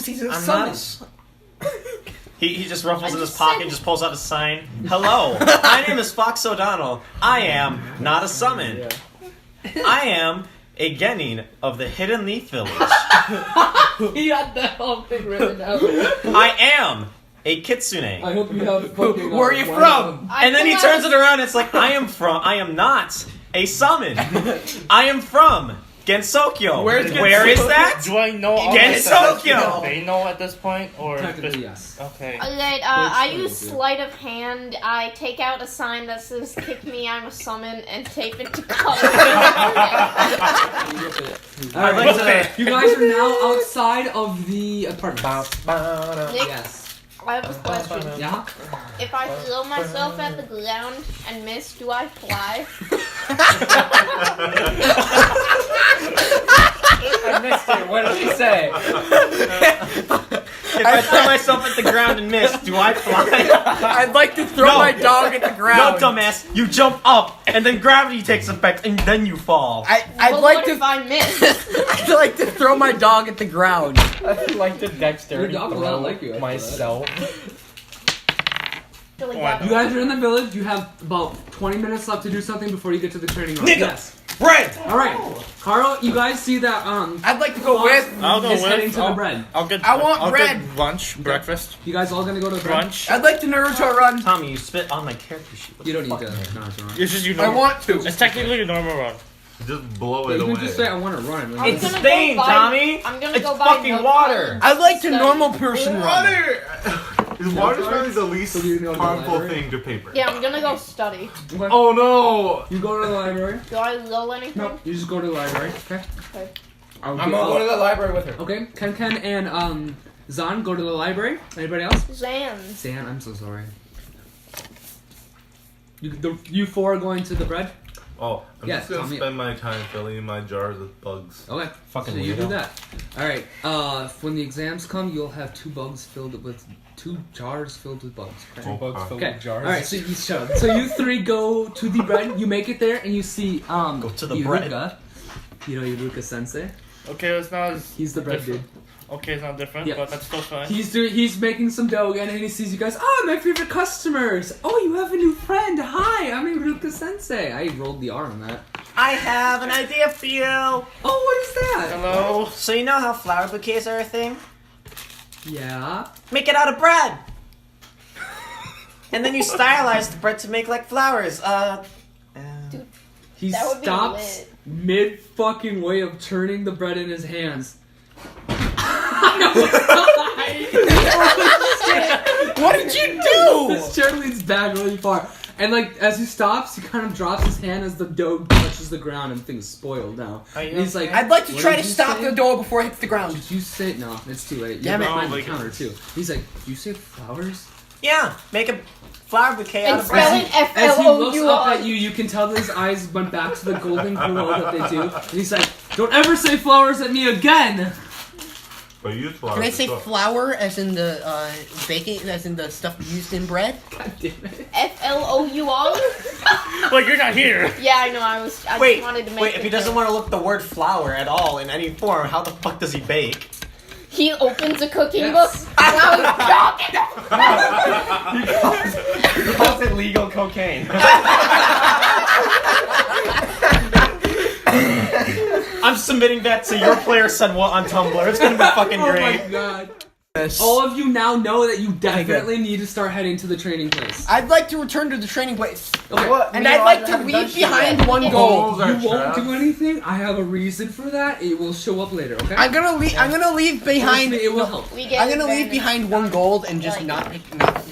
because he's a summon. He just ruffles in his pocket and just pulls out a sign. Hello, my name is Fox O'Donnell. I am not a summon. Yeah. I am a genin of the Hidden Leaf Village. He had that whole thing written out. I am a kitsune. I hope you have fucking... Where are you from? And then he turns it around and it's like, I am not a summon. I am from Gensokyo. Where is that? Do I know all Gensokyo! They know at this point? Or Technically, yes. Okay. Alright, I use sleight of hand. I take out a sign that says "Kick me, I'm a summon," and tape it to color. Alright, you guys are now outside of the apartment. Nick, Yes. I have a question. Yeah? If I throw myself at the ground and miss, do I fly? I missed it. What did he say? If I throw myself at the ground and miss, do I fly? I'd like to throw my dog at the No, ground. dumbass. You jump up, and then gravity takes effect, and then you fall. I'd But like what to. if I miss? I'd like to throw my dog at the ground. I'd like to dexterity Your dog will not like you after myself. Really Why bad. You guys are in the village. You have about 20 minutes left to do something before you get to the training ground. Nigga! Yes. Bread! Alright. Carl, you guys see that, I'd like to go with. I'll go is with. heading to the bread. I'll get. I want I'll bread. Get lunch, breakfast, You guys all gonna go to the bread? brunch. I'd like to Naruto run. Tommy, you spit on my character sheet. What You the don't need fuck? to. No, it's alright. It's just you know. I want to. It's technically a normal run. Just blow You it can away. just say, I want to run. I'm It's gonna Spain, go buy- Tommy. I'm gonna It's go buy fucking milk water. I'd like to Study. normal person run. Water's probably the least So do you know the harmful library? thing to paper. Yeah, I'm gonna go study. Okay. Oh no! You go to the library. Do I roll anything? No, you just go to the library. Okay. Okay. I'm I'm gonna go to the library with her. Okay. Ken and Zan go to the library. Anybody else? Zan. Zan, I'm so sorry. You four are going to the bread. Oh, I'm Yeah, just gonna Tommy- spend my time filling my jars with bugs. Okay. Fucking so you do weirdo. that. All right. When the exams come, you'll have 2 jars filled with bugs. Okay. Okay. All right. So you shut up. So you 3 go to the bread. You make it there, and you see Go to the bread. You know Iruka Sensei. Okay, it's not as. He's the bread dude. different. Okay, it's not different, Yeah. but that's still fine. He's making some dough again, and he sees you guys. Oh, my favorite customers! Oh, you have a new friend. Hi, I'm Iruka Sensei. I rolled the R on that. I have an idea for you. Oh, what is that? Hello. So you know how flower bouquets are a thing? Yeah. Make it out of bread. And then you stylize the bread to make like flowers. He That would be stops lit. mid fucking way of turning the bread in his hands. What did you do? This chair leans back really far. And like as he stops, he kind of drops his hand as the dough touches the ground and the thing's spoiled now. Are you And he's like, I'd like to "What try did to you stop say?" the door before it hits the ground. Did you say no? It's too late. Damn You're it. behind Oh, the like- counter too. He's like, "Did you say flowers?" Yeah, make a flower bouquet out And of spell bread. it As he looks up FLOUR. at you, you can tell that his eyes went back to the golden glow that they do. And he's like, "Don't ever say flowers at me again." But use flowers. Can I say as well. flour as in the baking, as in the stuff used in bread? God damn it. FLOUR? Wait, you're not here. Yeah, I know. I just wanted to make Wait, it if he doesn't want to look the word flower at all in any form, how the fuck does he bake? He opens a cooking Yes. book. And I was He calls it legal cocaine. I'm submitting that to your player said what on Tumblr. It's gonna be fucking Oh great. my god. All of you now know that you definitely need to start heading to the training place. I'd like to return to the training place. Okay. And I'd like to leave behind one goal. You won't do anything. I have a reason for that. It will show up later, okay? I'm gonna leave Trust behind. me, it will help. We get I'm gonna leave advantage. behind one gold and just Like, not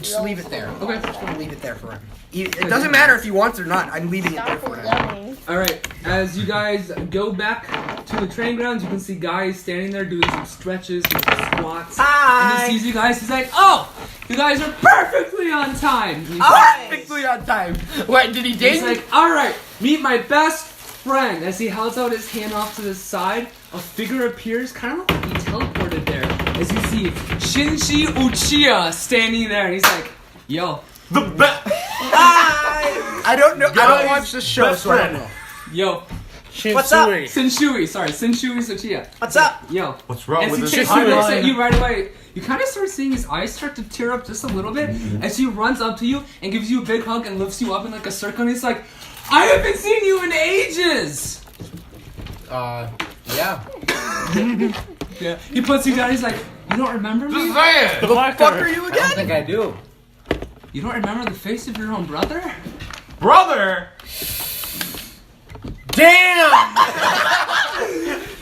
just leave it there. Okay. I'm just gonna leave it there for him. It doesn't matter if he wants it or not. I'm leaving it there Stop for him. yelling. Alright, as you guys go back to the training grounds, you can see guys standing there doing some stretches and some squats. Hi. And he sees you guys, he's like, "Oh, you guys are perfectly on time." And he's Perfectly on time. What did he He's ding? like, "Alright, meet my best friend." As he holds out his hand off to the side, a figure appears, kind of like he teleported there. As you see Shinji Uchiha standing there, and he's like, "Yo, The best. I don't know. I don't Guys, watch the show, best so I don't friend. know. yo, What's up? Shinshui, sorry, Shinshui Tsuchiya. What's up? Yo. What's wrong As with he this takes he looks timeline? at you right away, you kind of start seeing his eyes start to tear up just a little bit as he runs up to you and gives you a big hug and lifts you up in like a circle, and he's like, I haven't seen you in ages! Yeah. Yeah. He puts you down, he's like, you don't remember me? Just say it. The fuck are I you? don't think I do. You don't remember the face of your own brother? Brother! Damn!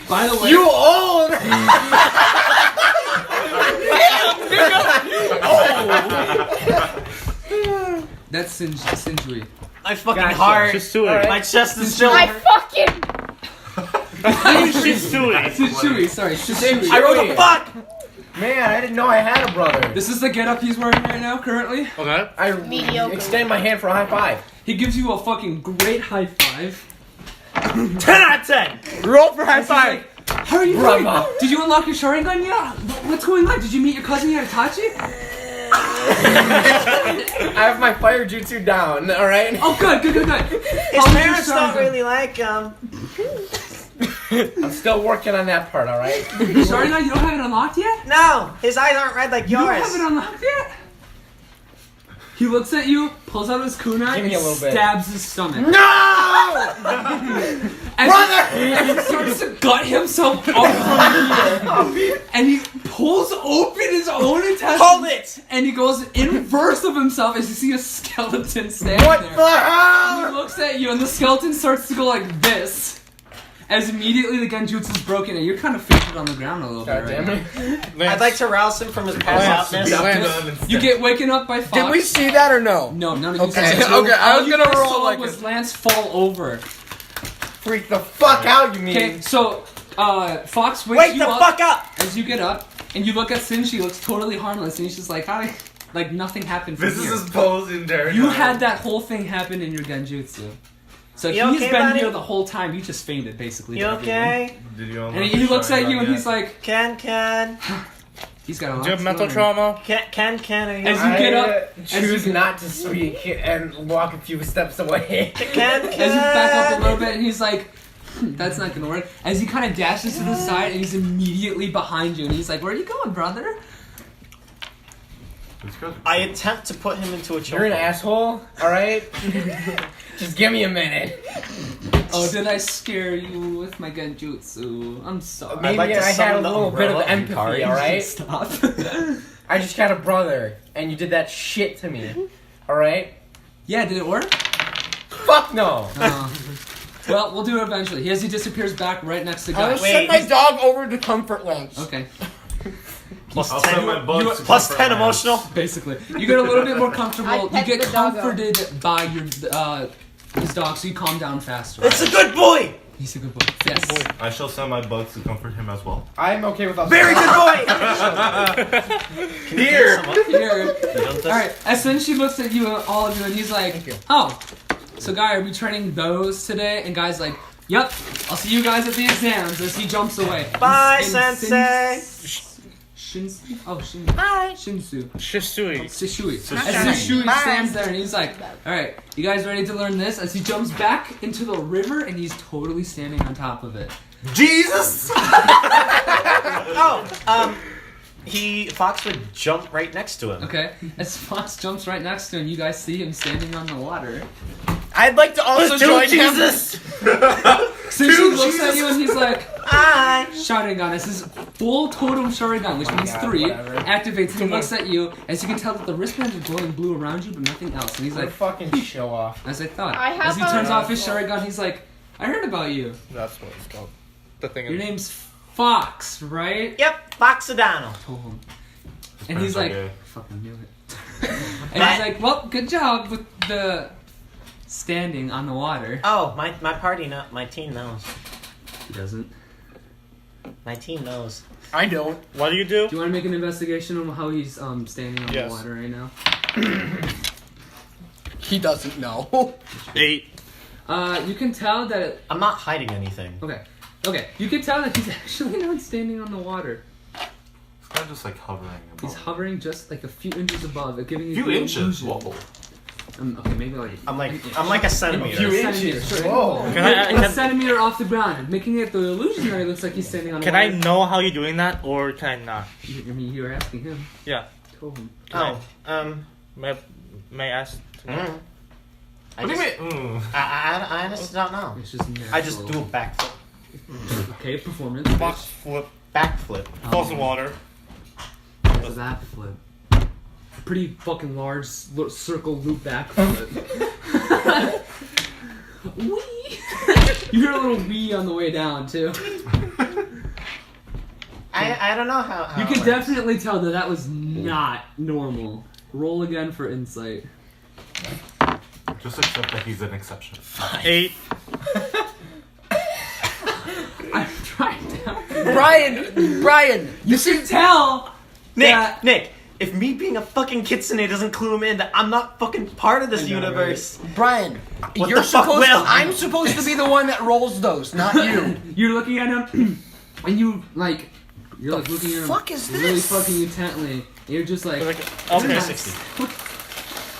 By the way, You old! that's Shinshui. My fucking Gotcha. heart. Shisui. My chest is still. I fucking. Shisui. Shinshui, sorry, Shinshui. I What wrote the fuck? Man, I didn't know I had a brother. This is the getup he's wearing right now, currently. Okay. I Mediocre. extend my hand for a high five. He gives you a fucking great high five. 10 out of 10. Roll for high He's like, how are you doing? Bravo. Did you unlock your Sharingan yet? What's going on? Did you meet your cousin Itachi? I have my fire jutsu down, alright? Oh, good. His How parents was your don't Sharingan? really like him. I'm still working on that part, alright? Sharingan, you don't have it unlocked yet? No, his eyes aren't red like You don't yours. have it unlocked yet? He looks at you, pulls out his kunai, Give me and a little bit. stabs his stomach. No! And he starts to gut himself up from here. And he pulls open his own intestines. Hold it! And he goes in reverse of himself as you see a skeleton standing What there. the hell? He looks at you and the skeleton starts to go like this. As immediately the genjutsu is broken and you're kind of fainted on the ground a little God bit. damn Right? it. I'd like to rouse him from his pass outness. You get waken up by Fox. Did we see that or no? No, none of you Okay, saw it. okay, I All was you gonna guys roll saw like was a- Lance fall over. Freak the fuck out, you mean? Okay, so Fox wakes Wake you the up fuck up! as you get up, and you look at Sin. She looks totally harmless, and he's just like, "Hi," like nothing happened from This here. is his pose in Jared. You had that whole thing happen in your genjutsu. So You he's okay, been buddy? here the whole time. He just fainted, basically. You to everyone. okay? Did you And he looks at you and he's like, Ken, he's got a lot. Do you have mental going on. trauma? Ken, are you As you get up, choose not to speak and walk a few steps away. Ken, as you back up a little bit, and he's like, that's not gonna work. As he kind of dashes to the side, and he's immediately behind you, and he's like, where are you going, brother? I attempt to put him into a choke. You're an asshole, alright? Just give me a minute. Oh, did I scare you with my genjutsu? I'm sorry. Maybe like to I had a summon the little bit of umbrella and empathy, cards. alright? Stop. I just had a brother, and you did that shit to me, alright? Yeah, did it work? Fuck no! Well, we'll do it eventually. As he disappears back right next to I Guy. will Wait, send my he's- dog over to Comfort Lunch. Okay, Plus I'll 10, send my bugs to plus comfort 10 my ass. emotional. basically. You get a little bit more comfortable. I You pet get the doggo. comforted by your his dog, so you calm down faster. It's a good boy! He's a good boy. Yes. I shall send my bugs to comfort him as well. I'm okay with us. Very good boy! Here! Here. Alright, as soon as she looks at you, all of you, and he's like, oh, so Guy, are we training those today? And Guy's like, yep, I'll see you guys at the exams, as he jumps away. Bye, And sensei. Shinsu? Oh, Bye. Shinsu. Shisui. Shishui. Shishui. As Shishui Bye. stands there and he's like, alright, you guys ready to learn this? As he jumps back into the river and he's totally standing on top of it. Jesus! Fox would jump right next to him. Okay? As Fox jumps right next to him, you guys see him standing on the water. I'd like to also join him. Shishui looks at you and he's like, Hi! Sharingan. This is full totem Sharingan, which means God, 3. whatever. Activates and he looks at you. As you can tell that the wristbands are glowing blue around you, but nothing else. And he's What a like, fucking show off. as I thought. I have As he turns a- off his Sharingan, he's like, I heard about you. That's what it's called. The thing Your is. name's Fox, right? Yep, Fox O'Donnell. Told him. And he's like, Okay. fucking knew it. And he's like, well, good job with the standing on the water. Oh, my team knows. He doesn't. My team knows. I don't. What do you do? Do you want to make an investigation on how he's standing on Yes. the water right now? He doesn't know. 8. You can tell that. I'm not hiding anything. Okay. You can tell that he's actually not standing on the water. This guy just like hovering above. He's hovering just like a few inches above it, giving you Few the inches? illusion. Whoa. Okay, maybe like. I'm like a centimeter. A centimeter. Sure. Whoa. A centimeter off the ground, making it the illusionary looks like he's standing on. Can I know how you're doing that, or can I not? I mean, you were asking him. Yeah. Told him. Oh, May I ask? mm. What do you mean? I honestly don't know. It's just natural. I just do a backflip. Okay, performance. Box flip. Backflip. Falls in water. What's that flip? Pretty fucking large circle loop back flip. Wee! You hear a little wee on the way down too. I don't know how You it can works. definitely tell that was not normal. Roll again for insight. Just accept that he's an exception. 8. I'm trying to. Brian, You should tell. that- Nick, if me being a fucking kitsune doesn't clue him in that I'm not fucking part of this I know, universe. Brian, What you're the fuck, supposed. Will? I'm supposed to be the one that rolls those, not you. You're looking at him, and you're like looking at him fuck is really this? fucking intently. And you're just like, Okay. 360.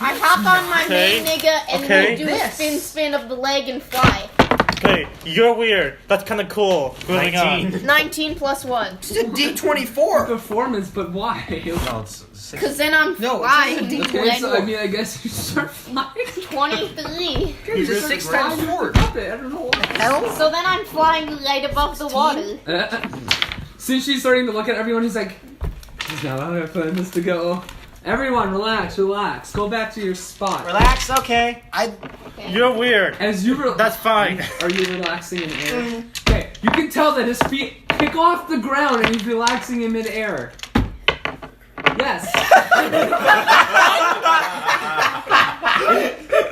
I hop on my Okay. main nigga and Okay. do a spin of the leg and fly. Okay, you're weird. That's kind of cool. Moving on. 19. 19 plus 1. It's a D24. performance, but why? No, it's 6. Cause then I'm No, flying. it's a Okay, so I mean, I guess you start flying. 23. It's a 6 times 4. I don't know why. Hell? So then I'm flying right above the water. Since she's starting to look at everyone, he's like, "This is not how I planned this to go." Everyone, relax. Go back to your spot. Relax, okay. You're weird. As you That's fine. Are you relaxing in air? Okay, you can tell that his feet kick off the ground and he's relaxing in midair. Yes.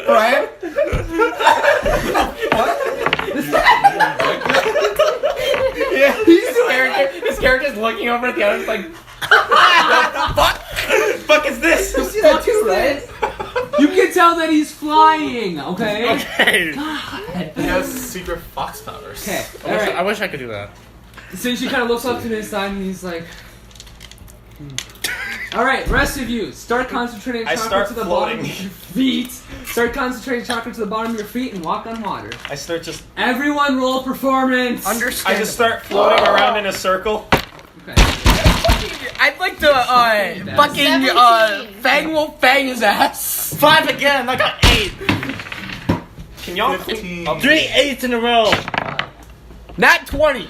Brian? His character's looking over at the others like, Fuck is this? you see that too, right? You can tell that he's flying, okay? Okay. He has secret fox powers. Okay, I alright. wish I could do that. So she kind of looks up to his side and he's like, Alright, rest of you, start concentrating I chakra start to the bottom floating. of your feet. Start concentrating chakra to the bottom of your feet and walk on water. I start just. Everyone roll performance. Understand. I just start floating around in a circle. Okay. I'd like to, fucking, 17. Fang Wolf Fang his ass. 5 again. I got 8. Can y'all? 15. 3 8s in a row. Not 20.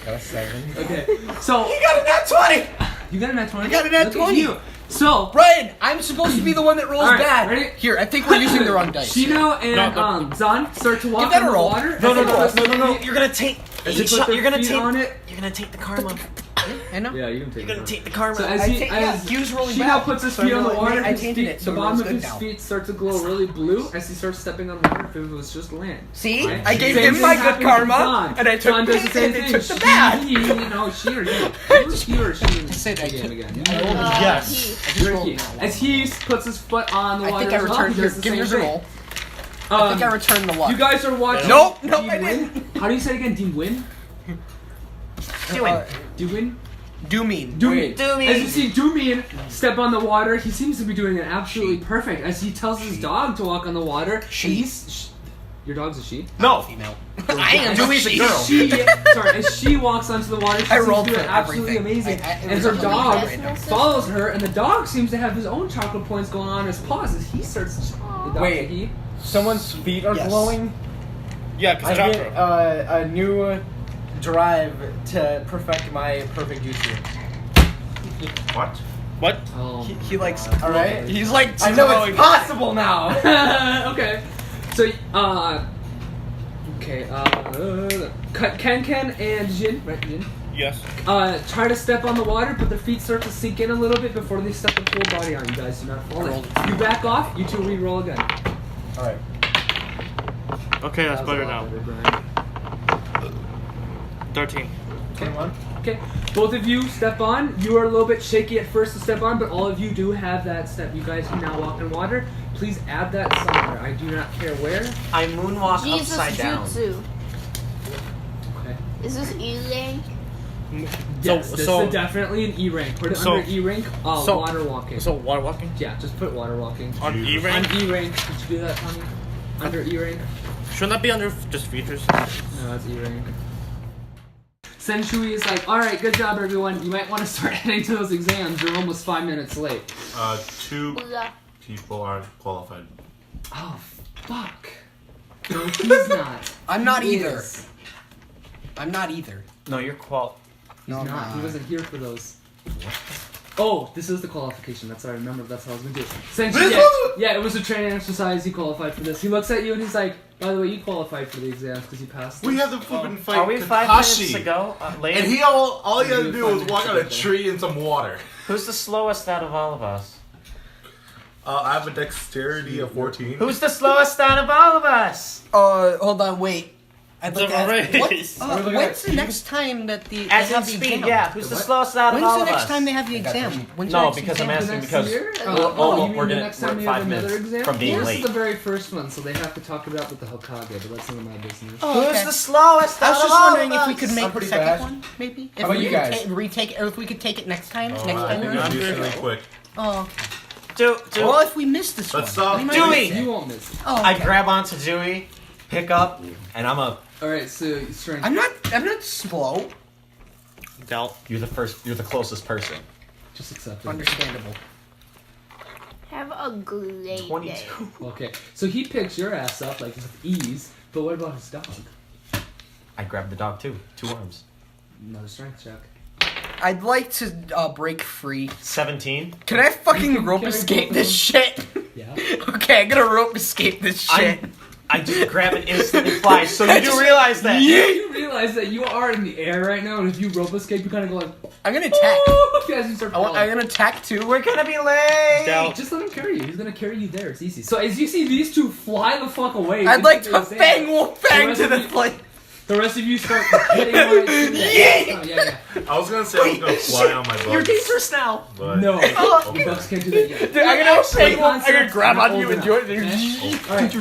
Got a 7. Okay, so You got a nat 20. you got a nat 20. I got a nat Look at 20. you. So Brian, I'm supposed to be the one that rolls All right, bad. ready? Here, I think we're using the wrong dice. Shino and No. Zan start to walk Give that on a the roll. water. No, no, As they no, put no, no, no. their You're gonna take. As they put their You're gonna feet take. on it. You're gonna take the karma. I know. Yeah, you can take You're gonna it. take the karma. So as I he, take- as he was rolling Shino bad. puts his So feet on the I water, I his tainted feet, it, so the it bottom rolls of good his now. feet start to glow really blue as he starts stepping on water. If it was just land. See? Right? I gave Same him thing my good happens karma, with Zan. and I took Zan does the same and thing. they took the bad. She, no, she or you. He or she. Say that Again, again. again. Yes. Ricky. As he puts his foot on the I water, think I as well, returned he your. does the Give same yours a thing. roll. I think I returned the luck. You guys are watching. Nope, Dean nope, I Win. How do you say it again? Dean Win? Doing. Do win? Do mean. Doomy. Doomy. As you see Doomy step on the water, he seems to be doing it absolutely perfect. As he tells his dog to walk on the water, your dog's a she. No. Female. I am Doomy's a girl. She, sorry, as she walks onto the water, she I seems rolled to do for it absolutely everything. amazing. It And was her a dog really nice. follows her, and the dog seems to have his own chocolate points going on in his paws as he starts. The dog's Wait. a he. Someone's feet are Yes. glowing. Yeah, because I chakra. get a new drive to perfect my perfect jutsu. What? What? Oh, He likes. God. All right. He's like. I know it's possible now. Okay. So, okay, Ken and Jin, right, Jin? Yes. Try to step on the water, but their feet start to sink in a little bit before they step the full body on. You guys do not fall in. You back off, you two re-roll again. All right. Okay, that's That was better a lot now. better, Brian. 13. 21. Okay, both of you step on. You are a little bit shaky at first to step on, but all of you do have that step. You guys can now walk in water. Please add that somewhere. I do not care where. I moonwalk Jesus upside down. Jutsu. Okay. Is this E rank? Yes, this so- is definitely an E rank. Put it so- under E rank. so- Water walking. So water walking Yeah, just put water walking. on E On rank. E rank. Did you do that, Tommy? Under E rank? Shouldn't that be under just features? No, it's E rank. Senshui is like, alright, good job everyone. You might want to start heading to those exams. You're almost 5 minutes late. 2 people are qualified. Oh, fuck. No, he's not. I'm not He either. is. I'm not either. No, you're He's No, I'm not. He not. wasn't here for those. Oh, this is the qualification. That's what I remember. That's how I was gonna do. Senshui, yeah, it was a training exercise. He qualified for this. He looks at you and he's like, by the way, you qualified for the exams because you passed. We them." have to flipping fight Are we 5 minutes ago? Late? And he all he had to Maybe do was 5 walk on a minutes tree and some water. Who's the slowest out of all of us? I have a dexterity of 14. Who's the slowest out of all of us? Hold on, wait. I'd like It's to a ask, race. when's the next time that they As have in the speed, exam? yeah. Who's the slowest out of When's all the of next us? time they have the exam? When's No, the next because I'm exam? The asking next because year? we're you mean gonna- the next we're time at you have 5 another minutes exam? from being This late. is the very first one, so they have to talk it out with the Hokage, but that's none of my business. Oh, Who's okay. the slowest I out was of just all wondering of if we us? could I'm make the pretty second fast. one, maybe. If How about we you could guys? retake it, or if we could take it next time. next I time. think around? I'm just really quick. Oh, Do well, if we miss this Let's one, stop. we might Dewey! miss it. You won't miss it. Oh, I okay. grab onto Dewey, pick up, and Alright, so strength. I'm not slow. Doubt. you're the closest person. Just accept it. Understandable. Have a great day. 22. Okay, so he picks your ass up like with ease, but what about his dog? I grabbed the dog too. 2 arms. Another strength check. I'd like to break free. 17. Can I fucking can rope carry escape both this shit? Yeah. Okay, I'm gonna rope escape this shit. I just grab it instantly fly. So you do realize that. You realize that you are in the air right now, and if you rope escape, you kind of go like, I'm gonna attack. as you start I'm falling. gonna attack too. We're gonna be late. Doubt. Just let him carry you. He's gonna carry you there. It's easy. So as you see these two fly the fuck away, I'd you like can to do the same. bang wolf bang rest to of the you- plate. The rest of you start hitting right through that. Yeah. I was gonna say I was gonna fly on my bugs. You're dangerous now. But No, you bucks can't do that yet. Dude, I'm gonna bang wolf. I'm Concept, gonna grab you're on you old and do it. enough, okay? Alright,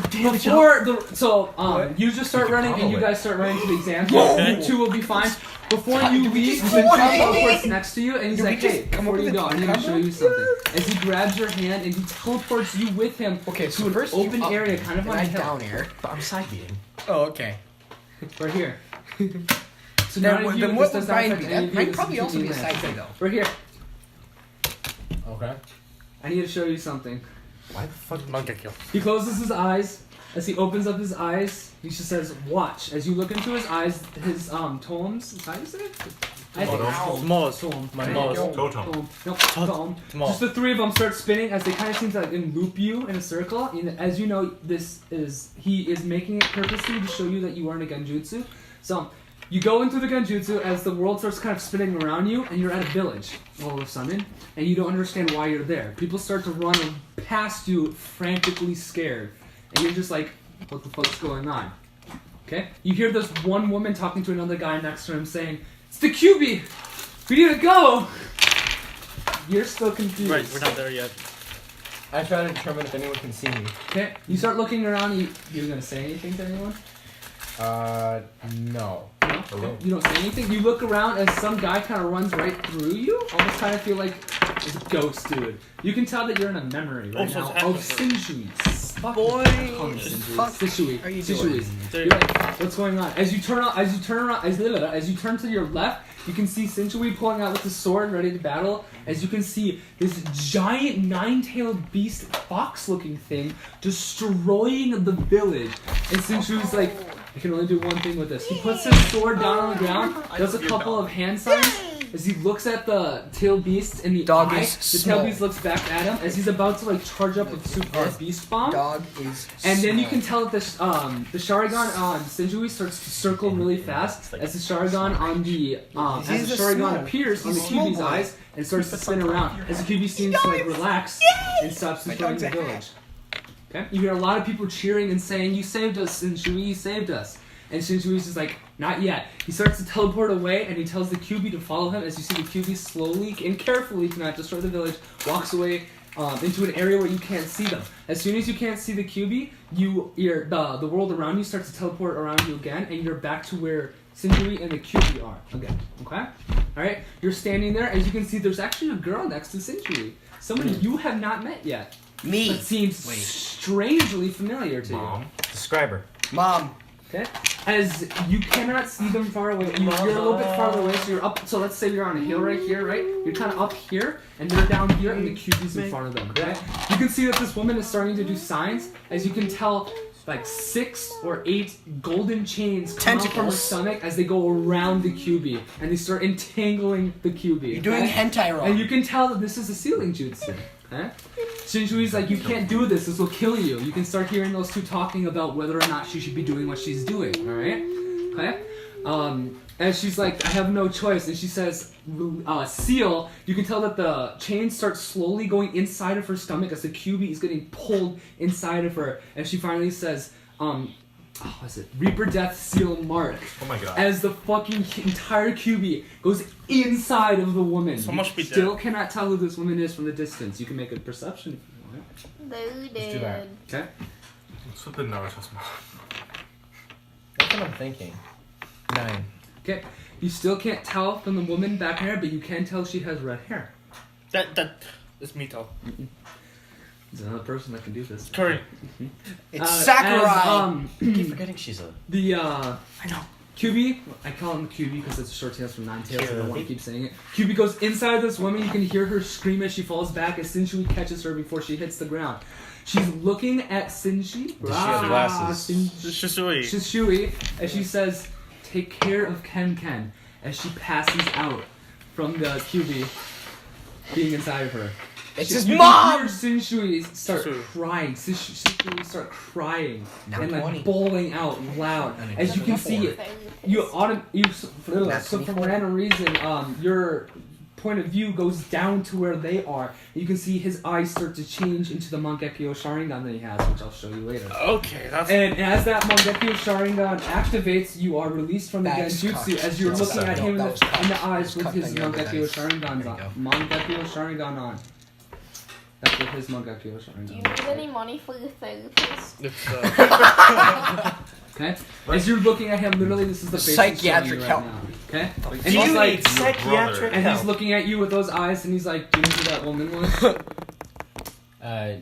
before you just start running and you guys start running to the exams. You two will be fine. Before you leave, the teleports next to you and he's like, hey, before you go, I need to show you something. As he grabs your hand and he teleports you with him to an open area kind of on a I hill. down air. But I'm side beating. Oh, okay. Right here. So Then, none of you, then this what does would not mine affect be? any That of you, might this probably is also be a completely side random. thing, though. Right here. Okay. I need to show you something. why the fuck? I'll get killed. He closes his eyes. As he opens up his eyes, he just says, watch. As you look into his eyes, his tomes, how do you say it? I think Mos. Tome. My There nose. you go. Totem. Tome. No, tome. Tome. Just the three of them start spinning as they kind of seem to like loop you in a circle. And as you know, he is making it purposely to show you that you are in a genjutsu. So you go into the genjutsu as the world starts kind of spinning around you, and you're at a village all of a sudden, and you don't understand why you're there. People start to run past you, frantically scared, and you're just like, what the fuck's going on? Okay? You hear this one woman talking to another guy next to him saying, it's the QB! We need to go! You're still confused. Right, we're not there yet. I try to determine if anyone can see me. Okay, you start looking around. You're gonna say anything to anyone? No. No? Hello? Okay. You don't say anything. You look around as some guy kind of runs right through you. Almost kind of feel like it's a ghost dude. You can tell that you're in a memory right Oh, so now it's of happening. Shinjui's. Boy, Call me Shinjui's. fuck Shishui. are you Shishui's. doing? You're like, what's going on? As you turn to your left, you can see Shinjui pulling out with his sword, ready to battle. As you can see this giant nine-tailed beast, fox-looking thing, destroying the village. And Shinjui's like, I can only do one thing with this. He puts his sword down on the ground, does a couple of hand signs. As he looks at the tailed beast in the Dog eye, is the small. tailed beast looks back at him as he's about to like charge up with super beast bomb. Dog is. And then you small. can tell that the Sharingan on Shinjui starts to circle really fast as the Sharingan on the as the He's a Sharingan small- appears on the he's a small QB's boy. eyes and starts to spin around as the QB seems to like relax and stops destroying the village. Okay, you hear a lot of people cheering and saying, "You saved us, Shinjui! You saved us!" And Shinjui's just like, not yet. He starts to teleport away, and he tells the QB to follow him. As you see the QB slowly and carefully, to not destroy the village, walks away into an area where you can't see them. As soon as you can't see the QB, the world around you starts to teleport around you again, and you're back to where Shinjui and the QB are again. Okay? Alright? You're standing there. As you can see, there's actually a girl next to Shinji. Somebody you have not met yet. Me. That seems strangely familiar to Mom. Describe her. Mom. you. Okay? As you cannot see them far away. You're a little bit farther away, so you're up. So let's say you're on a hill right here, right? You're kind of up here, and they're down here, and the QB's in front of them, okay? You can see that this woman is starting to do signs. As you can tell, like 6 or 8 golden chains come out from her Tentacles. stomach as they go around the QB, and they start entangling the QB. You're doing hentai wrong. And you can tell that this is a sealing jutsu. Okay? Shinjui's like, you can't do this will kill you. You can start hearing those two talking about whether or not she should be doing what she's doing, alright? Okay? And she's like, I have no choice. And she says, seal. You can tell that the chain starts slowly going inside of her stomach as the QB is getting pulled inside of her. And she finally says, Reaper Death Seal Mark. Oh my god. As the fucking entire QB goes inside of the woman. Someone should be Still cannot tell who this woman is from the distance. You can make a perception if you want. Loaded. Let's do that. Okay? What's with the Naruto's mom? That's what I'm thinking. 9. Okay. You still can't tell from the woman back there, but you can tell she has red hair. It's Mito. There's another person that can do this. Curry. It's Sakurai. I keep forgetting she's a. I know. QB, I call him QB because it's a short tail from Nine Tails, so I don't want to keep saying it. QB goes inside this woman, you can hear her scream as she falls back as Shinji catches her before she hits the ground. She's looking at Shinji. Does she have glasses? Shisui. Shishui, as she says, take care of Ken, as she passes out from the QB being inside of her. It's his You mom! can hear Shinjui start Shisui. crying. Shinjui start crying Now and 20. like bawling out loud. As you can see, so for random reason, your point of view goes down to where they are. You can see his eyes start to change into the Mangekyo Sharingan that he has, which I'll show you later. Okay, that's. And as that Mangekyo Sharingan activates, you are released from the That's Genjutsu cocked. as you're That was looking at cocked. him in That was the eyes with cocked his on your Mangekyo eyes. Sharingan There you on. Mangekyo Sharingan on. That's with his Mangekyo Do you Sharingan. need any money for your therapist? It's, Okay? As you're looking at him, literally this is the face he's showing Psychiatric you right help. now. Okay? And Do he's you like, need psychiatric and he's help? looking at you with those eyes, and he's like, do you know who that woman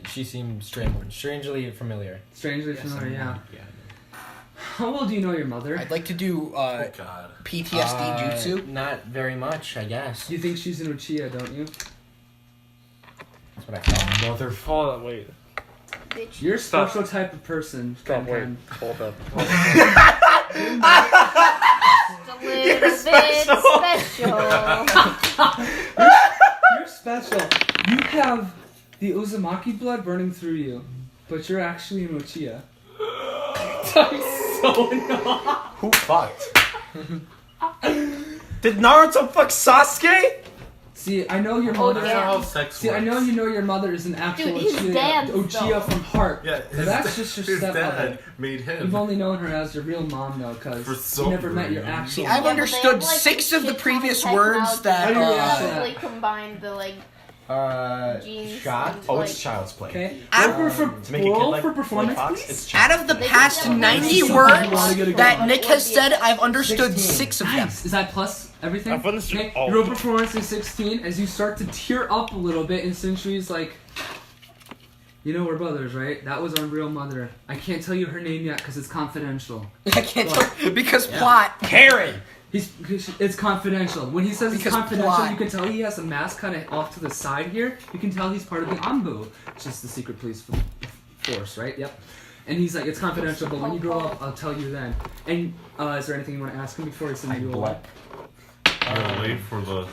was? She seems strangely familiar. Strangely familiar, yeah. Yeah. How well do you know your mother? I'd like to do Oh god. PTSD jutsu. Not very much, I guess. You think she's an Uchiha, don't you? That's what I thought. Mother. oh, wait. Bitch. You're a Stop. special type of person. Stop, wait. Ken. Hold up. Just a little bit special. You're special. You have the Uzumaki blood burning through you, but you're actually an Uchiha. I'm so annoyed. Who fucked? Did Naruto fuck Sasuke? See, I know your Oh, mother. damn. How sex See, I works. know you know your mother is an actual Dude, his Uchiha, dad's Uchiha though. from heart. Yeah, But that's just your his stepmother. dad made him. You've only known her as your real mom, though, because For so you never met your long. actual. See, mom. I've Yeah, but they understood have, like, 6 of the shit ton previous technology words that. How do you react to Probably that? combined the like genes. Shot. and, Oh, like, it's child's play. Okay. Out- Roll for To make a kid roll like, for performance, Fox, please. it's Out of the past 90 words that Nick has said, I've understood 6 of them. Nice. Is that plus everything? I've understood Okay. all Your of roll performance is 16 as you start to tear up a little bit, and Shinjui's like, you know we're brothers, right? That was our real mother. I can't tell you her name yet because it's confidential. I can't tell because plot. Karen! It's confidential. When he says Because it's confidential, plot. you can tell he has a mask kind of off to the side here. You can tell he's part of the Anbu, which is the secret police force, right? Yep. And he's like, it's confidential, but when you grow up, I'll tell you then. And is there anything you want to ask him before he sends you away? You're late for the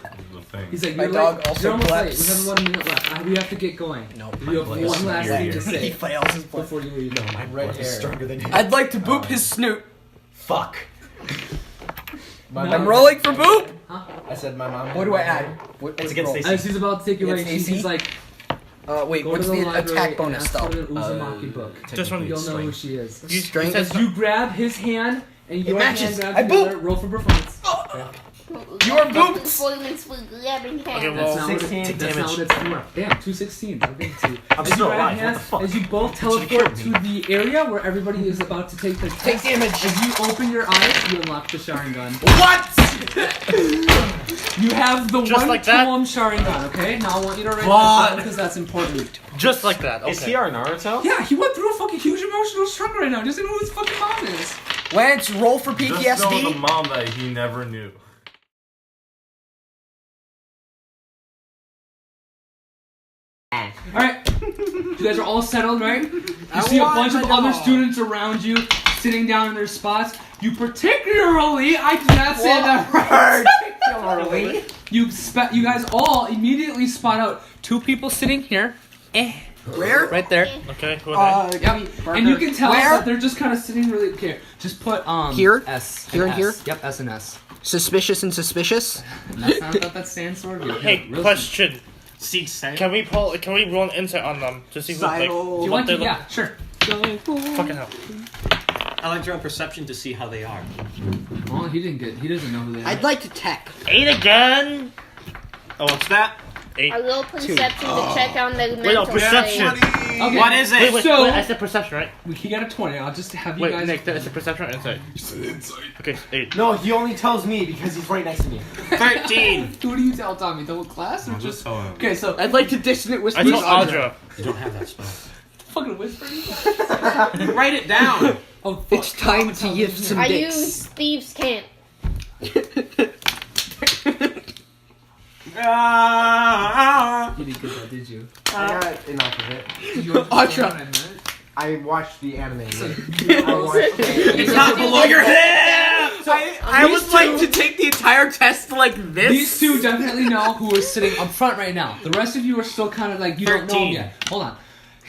thing. He's like, My you're dog late. also You're almost late. bleps. We have 1 minute left. We have to get going. No, You have one last thing to he say fails his blood. before you leave. No, my Red blood is hair. stronger than his. I'd like to boop his snoot. Fuck. My No. I'm mom, rolling for boop. I said my mom. What do I add? What, It's what's against roll? AC. As he's about to take you away, It's he's AC? like, Wait, go what's to the the library attack and bonus ask stuff? for the Uzumaki book. Just one. You'll know who strength. she is. You, Strength As you grab his hand and your hand matches. grabs I the other, boop. roll for performance. Your boobs. Performance was 11 Okay, hands. well, That's not what 16. it, that's not what it's for. Damn, 216. Okay, two. I'm As you still grab alive, hands, what the fuck? as you both teleport to the area where everybody is about to take their test. Take damage. As you open your eyes, you unlock the Sharingan. What? You have the Just one like that? Toem Sharingan, okay? Now I want you to write What? that down because that's important. just like that. Okay. Is he our Naruto? Yeah, he went through a fucking huge emotional struggle right now. Just know who his fucking mom is. Lance, roll for Just know the PTSD. mom that he never knew. Alright, you guys are all settled, right? You see a want bunch of my other dog. students around you sitting down in their spots. You particularly, I did not say that right. Particularly. You guys all immediately spot out two people sitting here. Where? Right there. Okay, who are they? Yep. And you can tell Where? that they're just kind of sitting really. Okay, just put Here? S. Here and S. here? Yep, S and S. Suspicious and suspicious. And that's not what that stands for. Hey, question. Seed Senate. Can we roll an insight on them to see what, like, If you what want they to, look? yeah, sure. Fucking hell. I like to run perception to see how they are. Oh, he doesn't know who they are. I'd like to tech. 8 again. Oh, what's that? 8. A little perception to check on the mental Wait, no, perception. state. Okay. What is it? Wait, So- I said perception, right? He got a 20. I'll just have you Wait, guys. Nick, that's a perception or insight? Okay, 8. No, he only tells me because he's right next to me. 13. Who do you tell, Tommy? The whole class or I'll just just? tell him. Okay, so I'd like to dissonant whisper. I told Audra. You don't have that spell. fucking whispering. Write it down. Oh, fuck. It's time to give some I dicks. use Thieves' Cant. You didn't get that, did you? I got enough of it. Did you understand Audra. what I meant? I watched the anime. It's not below your head. I these would like two- to take the entire test like this. These two definitely know who is sitting up front right now. The rest of you are still kind of like, you don't know him 13. yet. Hold on.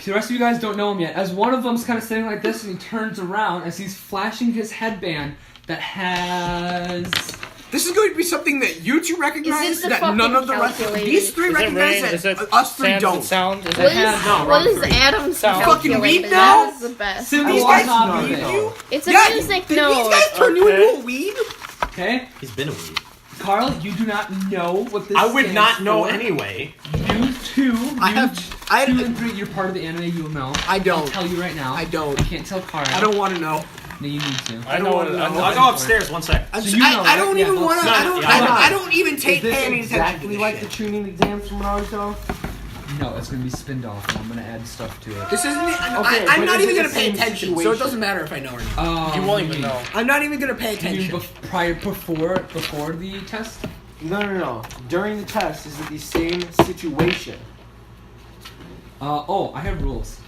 The rest of you guys don't know him yet. As one of them's kind of sitting like this and he turns around as he's flashing his headband that has... This is going to be something that you two recognize Is this the that none fucking of the rest. calculator? These three Is it recognize rain? Is that it us three Sans don't. and sound? Is What it is, No, what is wrong. Adam's Sound. Fucking calculator? weed now? That is the best. Symbols These on guys top of need it. you. It's a Yeah, music did note. these guys turn you Okay. into a weed? Okay? He's been a weed. Carl, you do not know what this I would stands not know for. anyway. You two, I have. I 2 and 3, you're part of the anime, you will know. I don't. I'll tell you right now. I don't. You can't tell Carl. I don't want to know. No, you need to. I know what I'll go upstairs 1 sec. I'm So just- you know, I don't right? even Yeah, want to. no, I don't. yeah, hold on. I don't even Is take this any attention to exactly this like shit. the tuning exams from Naruto? No, it's gonna be spinned off, and I'm gonna add stuff to it. This isn't. Okay, I'm but not is even it gonna the pay same attention, so it situation? doesn't matter if I know or not. You won't even know. I'm not even gonna pay You mean attention. before the test? No. During the test, is it the same situation? I have rules.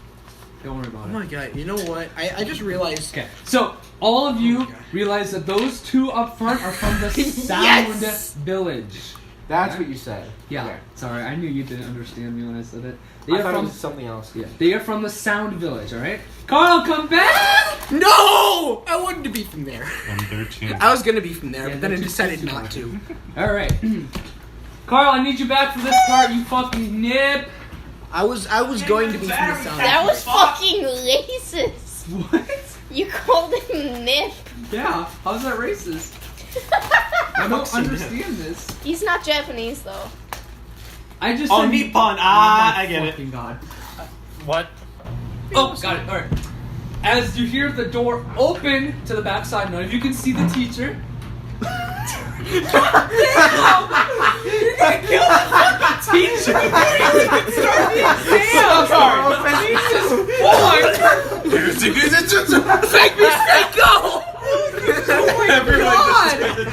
Don't worry about Oh it. my god! You know what? I just realized. Okay, so all of you realize that those two up front are from the Sound Yes! Village. That's what you said. Yeah. Okay. Sorry, I knew you didn't understand me when I said it. They I are thought from it was something else. yeah. They are from the Sound Village. All right. Carl, come back. No! I wanted to be from there. And 13. I was gonna be from there, Yeah, but then I they're decided too not much. to. All right. Carl, I need you back for this part. You fucking nip. I was going to be from the sound. That was fucking racist. What? You called him Nip. Yeah. How's that racist? I don't understand this. He's not Japanese though. I just Oh, said- Nippon. Oh Ah, my I get it. fucking God. What? Oh, got it. All right. As you hear the door open to the backside, none of you can see the teacher. You're gonna kill the fucking teacher before you even start the exam. Jesus, Make me psycho!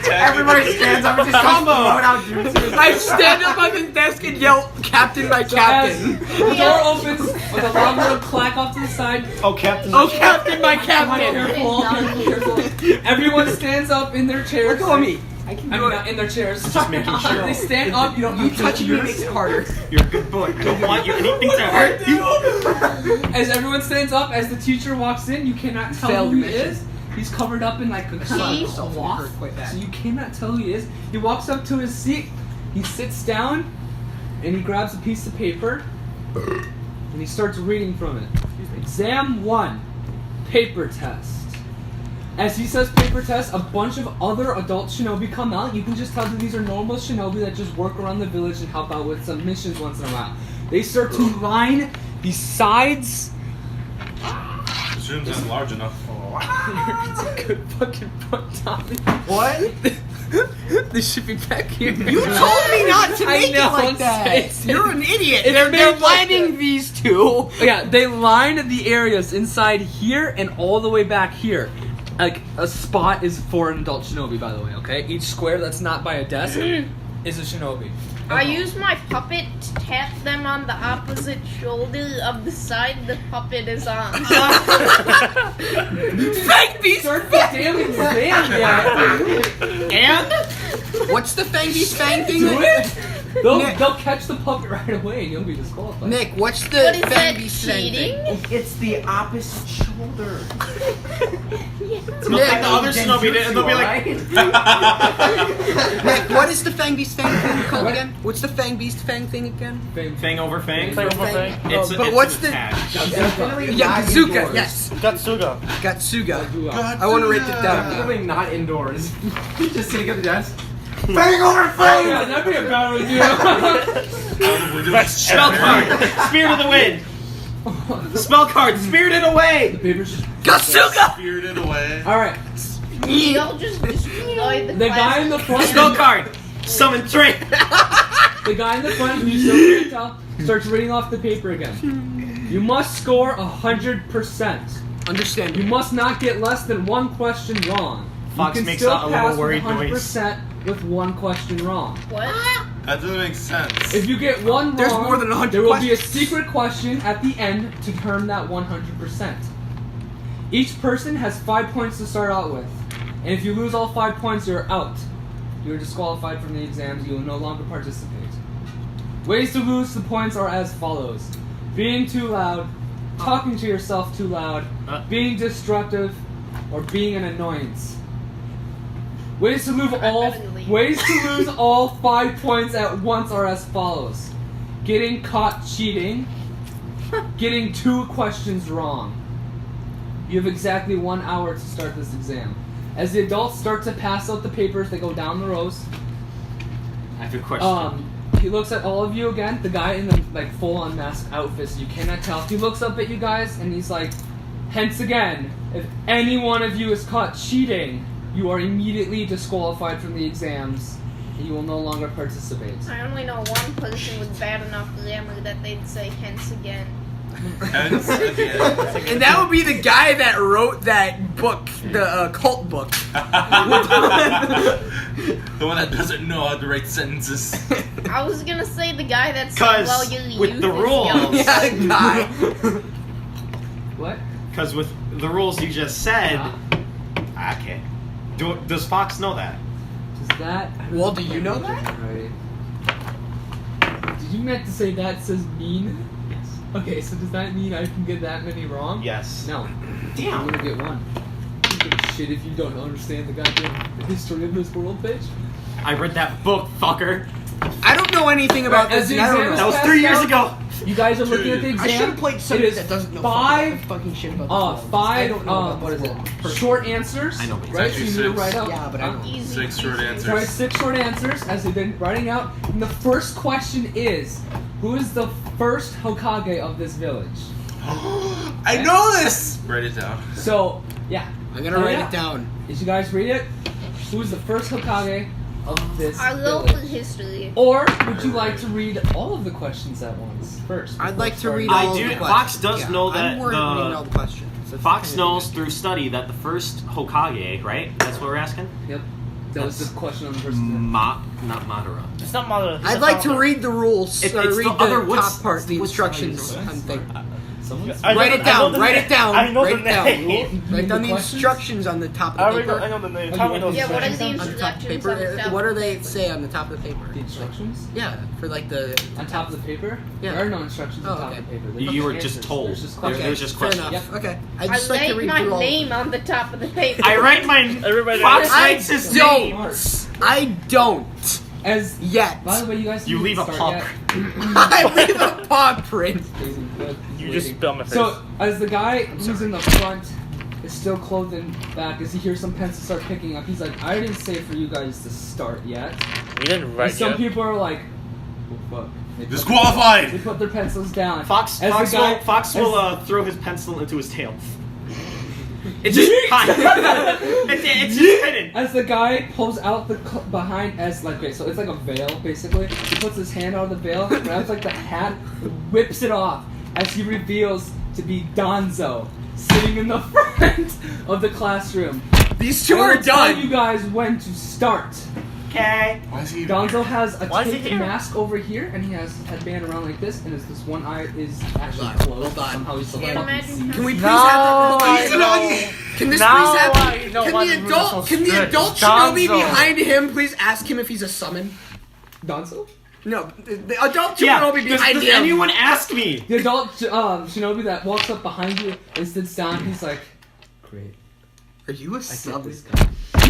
Everybody stands up and just Combo. I stand up on the desk and yell, "Captain, my As captain!" the door opens with a loud little clack off to the side. Oh, Captain. Oh, Captain, my Come on, captain! careful. Everyone stands up in their chairs. Look at me. I mean, not in their chairs. Just making sure. They stand up. You don't. You touching me makes it harder. You're a good boy. Don't want you anything to hurt you. As everyone stands up, as the teacher walks in, you cannot tell Failed who he mission. is. He's covered up in like a kind He- of cloth, so you cannot tell who he is. He walks up to his seat, he sits down, and he grabs a piece of paper, and he starts reading from it. Exam 1, paper test. As he says paper test, a bunch of other adult shinobi come out. You can just tell that these are normal shinobi that just work around the village and help out with some missions once in a while. They start to line the sides. This room's not large enough. It's a good fucking point, Tommy. What? This should be back here. You told me not to I make know, it like I'm that. saying. You're an idiot. It's They're made like lining these two. Yeah, they line the areas inside here and all the way back here. Like, a spot is for an adult shinobi, by the way, okay? Each square that's not by a desk is a shinobi. I use my puppet to tap them on the opposite shoulder of the side the puppet is on. Fang Beast. Start the damn exam, yeah. And? What's the Fang Beast Fang thing? Do it! Nick. They'll catch the puppet right away and you'll be disqualified. Nick, what's the What is Fang that, Beast Fang cheating? thing? It's the opposite shoulder. They'll think the other shinobi did, and they'll be like, Nick, what is the Fang Beast Fang thing called again? What's the Fang Beast Fang thing again? fang over fang. Fang over fang. It's but it's what's an the- attack. Yeah, Kazuka. Yes, Gatsuga. Gatsuga. I want to write that down. Definitely not indoors. Just sitting at the desk. Yeah, that'd be a bad idea. Spell card, Spirit of the Wind. Spell card, Spirited Away. The paper's just... Gatsuga! Spirited away. Alright. They'll just destroy the The guy in the front... Spell card, Summon Train. The guy in the front, who you still can't tell, starts reading off the paper again. You must score 100%. Understand. You must not get less than one question wrong. Fox you can makes still a little pass with worried 100% with one question wrong. What? That doesn't make sense. If you get one There's wrong, more than 100 there will be a questions. secret question at the end to turn that 100%. Each person has 5 points to start out with. And if you lose all 5 points, you're out. You're disqualified from the exams. You will no longer participate. Ways to lose the points are as follows. Being too loud, talking to yourself too loud, being destructive, or being an annoyance. Ways to lose all 5 points at once are as follows. Getting caught cheating, getting 2 questions wrong. You have exactly 1 hour to start this exam. As the adults start to pass out the papers, they go down the rows. I have a question. He looks at all of you again. The guy in the like full unmasked outfit, so you cannot tell. He looks up at you guys and he's like, "Hence again, if any one of you is caught cheating, you are immediately disqualified from the exams, and you will no longer participate." I only know one person with bad enough grammar that they'd say hence again. Hence, again. And that would be the guy that wrote that book, the cult book. The one that doesn't know how to write sentences. I was gonna say the guy that said, 'Cause well, your with youth the is rules- young. Yeah, the guy. What? Because with the rules you just said, okay. Does Fox know that? Does that? Well, do you know that? Right. Did you meant to say that says mean? Yes. Okay, so does that mean I can get that many wrong? Yes. No. Damn. I'm gonna get 1. You give a shit if you don't understand the goddamn history of this world, bitch. I read that book, fucker. I don't know anything about As this. the and I don't exam know. That was 3 years ago. You guys are looking at the exam. I should have played It somebody is that doesn't know 5 fucking shit about this world. I 5 don't know about what is this it? world. Short answers. I know, but it's right? So you need to actually write out. Yeah, but I don't. Easy 6 short peasy. answers. Write 6 short answers as they've been writing out. And the first question is, who is the first Hokage of this village? I know this! Write it down. So, yeah. I'm gonna write it down. Did you guys read it? Who is the first Hokage of this I love the village? history. Or would you like to read all of the questions at once first? I'd like to before read starting? all I of do- the Fox questions. does know that I'm worried the- reading all the questions. That's Fox kind of knows through study that the first Hokage, right? That's what we're asking? Yep. That was the question on the first. Not Madara. It's not Mother. I'd like to read the rules. It's or the read other- the what's- top part, the what's- instructions. what's- on thing. Someone's. Write it down. Write it down. I know Write the it down. name. Write down the The questions? instructions on the top I of the already know, I paper. know the name. Oh, Tommy you knows Yeah, the what are name. the On the top of the instructions paper. on the top What of do the they paper? say on the top of the paper? The instructions? Yeah, for like the. On top of the paper? Yeah. There are no instructions on Oh, top okay. of the paper. You were just told. There's just There- questions. there's just fair questions. enough. Yep. Okay. I I just like to write read my through all. name on the top of the paper. I write my. Everybody. Fox I writes his name. don't. I don't As yet. by the way, you guys. You didn't leave a start paw yet. I leave a paw print. Amazing. Good. You just spell my face. So as the guy who's in the front is still clothed in back as he hears some pencils start picking up. He's like, I didn't say for you guys to start yet. We didn't And write some yet. people are like, oh fuck. They Disqualified! put their pencils down. Fox As the guy- will throw his pencil into his tail. It's just hiding. It's just hidden. As the guy pulls out the behind, as like, okay, so it's like a veil basically. He puts his hand out of the veil, grabs like the hat, whips it off as he reveals to be Donzo sitting in the front of the classroom. These two I are will tell done. you guys when to start. Okay. Why is he Donzo has a Why is he taped here? mask over here, and he has a headband around like this, and this one eye is actually on, closed. hold on. Somehow he's still Can't fucking imagine see. how- Can we please No, have I the know. Can this No, please happen? I know why the rules are so Can the strict. adult It's shinobi Donzo. behind him please ask him if he's a summon? Donzo? No, the adult Yeah. shinobi Does behind him. anyone ask me? The adult shinobi that walks up behind you and sits down, he's like, great. Are you a I get summon? this guy.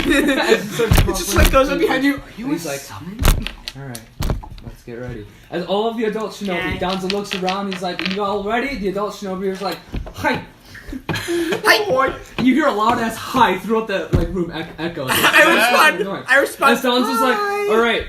It just like goes up behind you. Are you a He's like, summon? alright, let's get ready. As all of the adult shinobi, Okay. Donzo looks around, he's like, you all ready? The adult shinobi is like, hi. Hi, boy. You hear a loud ass hi throughout the like room echoes. I respond. I respond. As Donzo's like, Hi. alright,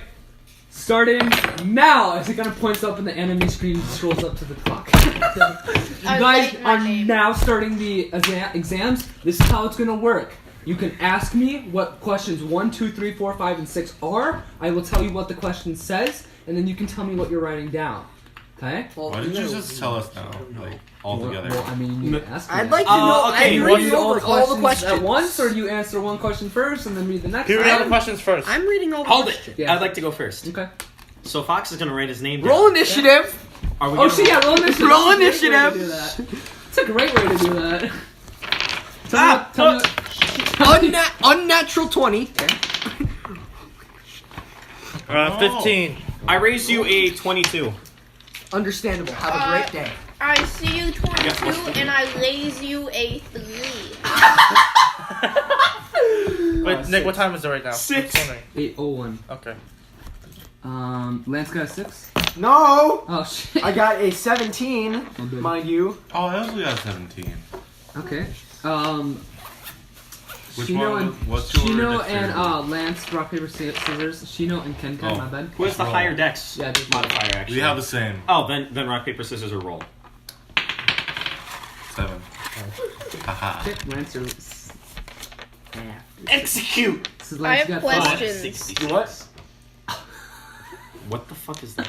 starting now, as he kind of points up and the enemy screen scrolls up to the clock. You I guys like my are name. now starting the exams. This is how it's gonna work. You can ask me what questions 1, 2, 3, 4, 5, and 6 are. I will tell you what the question says, and then you can tell me what you're writing down. Okay? Why didn't you just tell us now? Like, all together. Well, I mean, you need to ask me. I'd like to know. okay, I'm what reading read all over the all the questions questions at once, or do you answer one question first and then read the next Here we one? go. The questions first. I'm reading all the Hold questions. it. Yeah. I'd like to go first. Okay. So Fox is gonna write his name down. Roll initiative. Are we Oh gonna shit! Yeah, roll initiative. Roll That's a great way to initiative. do that. It's a great way to do that. Ah, Tell me what- Unnatural 20. 15. I raised you a 22. Understandable. Have a great day. I see you 22 Yeah. and I raise you a 3. Wait, Nick, what time is it right now? 6. 801. Okay. Lance got a 6. No. Oh shit. I got a 17, Oh, good. mind you. Oh, I also got 17. Okay. Which Shino one? and What's your Shino dexterity? and Lance rock paper scissors. Shino and Kenkai. Oh. My bad. Who has the Roll. higher dex Yeah, just modifier actually? We have the same. Oh, then rock paper scissors or roll. 7. Haha. Okay, Lance, you're. Execute. This is I Lance. have You got 5. questions. 60. What? What the fuck is that?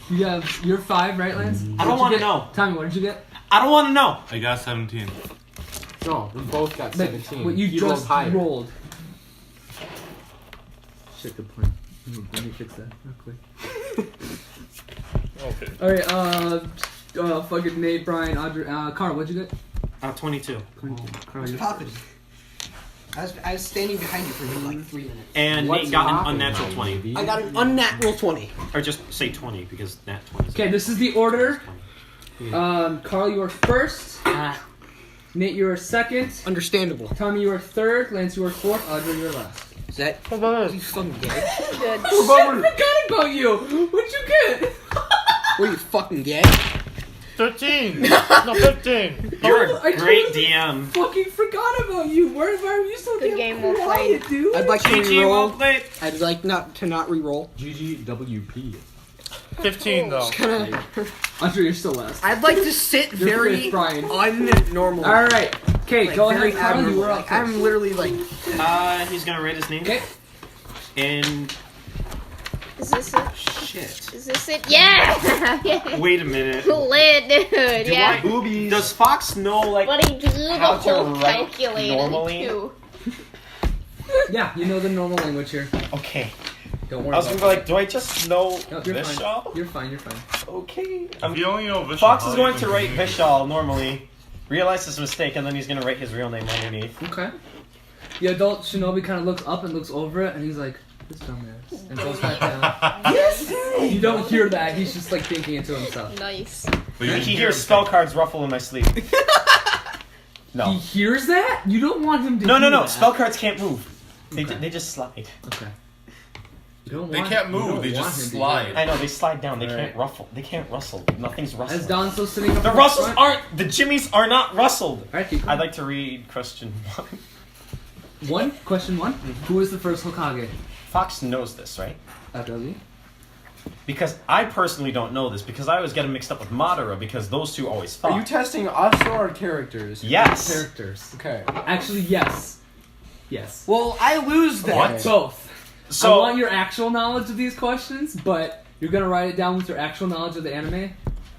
You have. You're 5, right, Lance? I don't want to know. Tommy, what did you get? I don't want to know. I got 17. No, we both got 17. What you He just higher. rolled. Shit, good point. Let me fix that real quick. Okay. Alright, fucking Nate, Brian, Audrey, Carl, what'd you get? 22. Carl, you Popping. I was standing behind you for like 3 minutes. And What's Nate got an happening, unnatural man? 20. I got an unnatural 20. Or just say 20 because nat 20 is Okay, this is the order. Carl, you are first. Nate, you are second. Understandable. Tommy, you are third. Lance, you are fourth. Audrey, you are last. Is that How about you this? fucking gay? Good. I forgot about you. What'd you get? What are you fucking gay? 13. No, 15. You're I a great totally DM. Fucking forgot about you. Why are you so Good damn game, well quiet, played. dude? I'd like to GG, well re-roll. played. I'd like to not re-roll. GGWP. 15 though. Kinda. Audrey, you're still last. I'd like to sit You're very fifth, Brian. unnormal. All right. Okay, Like, go very ahead, Carl. You abnormal. were up Like, first. I'm literally like. He's gonna write his name. Okay. And Is this it? shit. Is this it? Yeah! Yeah. Wait a minute. Lit, dude. Yeah. Does Fox know like But he drew the how to whole write calculator normally? too. Yeah, you know the normal language here. Okay. Don't worry I was about gonna be like, do I just know No, you're Vishal? fine. You're fine. You're fine. Okay. If you only know Vishal, Fox is how going you to can write do it. Vishal normally, realize his mistake, and then he's gonna write his real name underneath. Okay. The adult shinobi kind of looks up and looks over it, and he's like, "This dumbass," and goes back down. Yes. You don't hear that. He's just like thinking it to himself. Nice. But you He can hears hear spell cards ruffle in my sleep. He No. hears that? You don't want him to. No, hear no, no. that. Spell cards can't move. Okay. They just slide. Okay. You don't They want- can't you move, don't they want just him to slide. do I know they slide down. They Alright. can't ruffle. They can't rustle. Nothing's it. rustling. As Don's sitting up The in Russells front- aren't. The Jimmies are not rustled. Alright, keep I'd going. like to read question 1. Question one. Who is the first Hokage? Fox knows this, right? Does he? Because I personally don't know this because I always get them mixed up with Madara because those two always Are fought. you testing us or our characters? Yes. Characters. Okay. Actually, yes. Yes. Well, I lose then. What? Both. I So want your actual knowledge of these questions, but you're gonna write it down with your actual knowledge of the anime.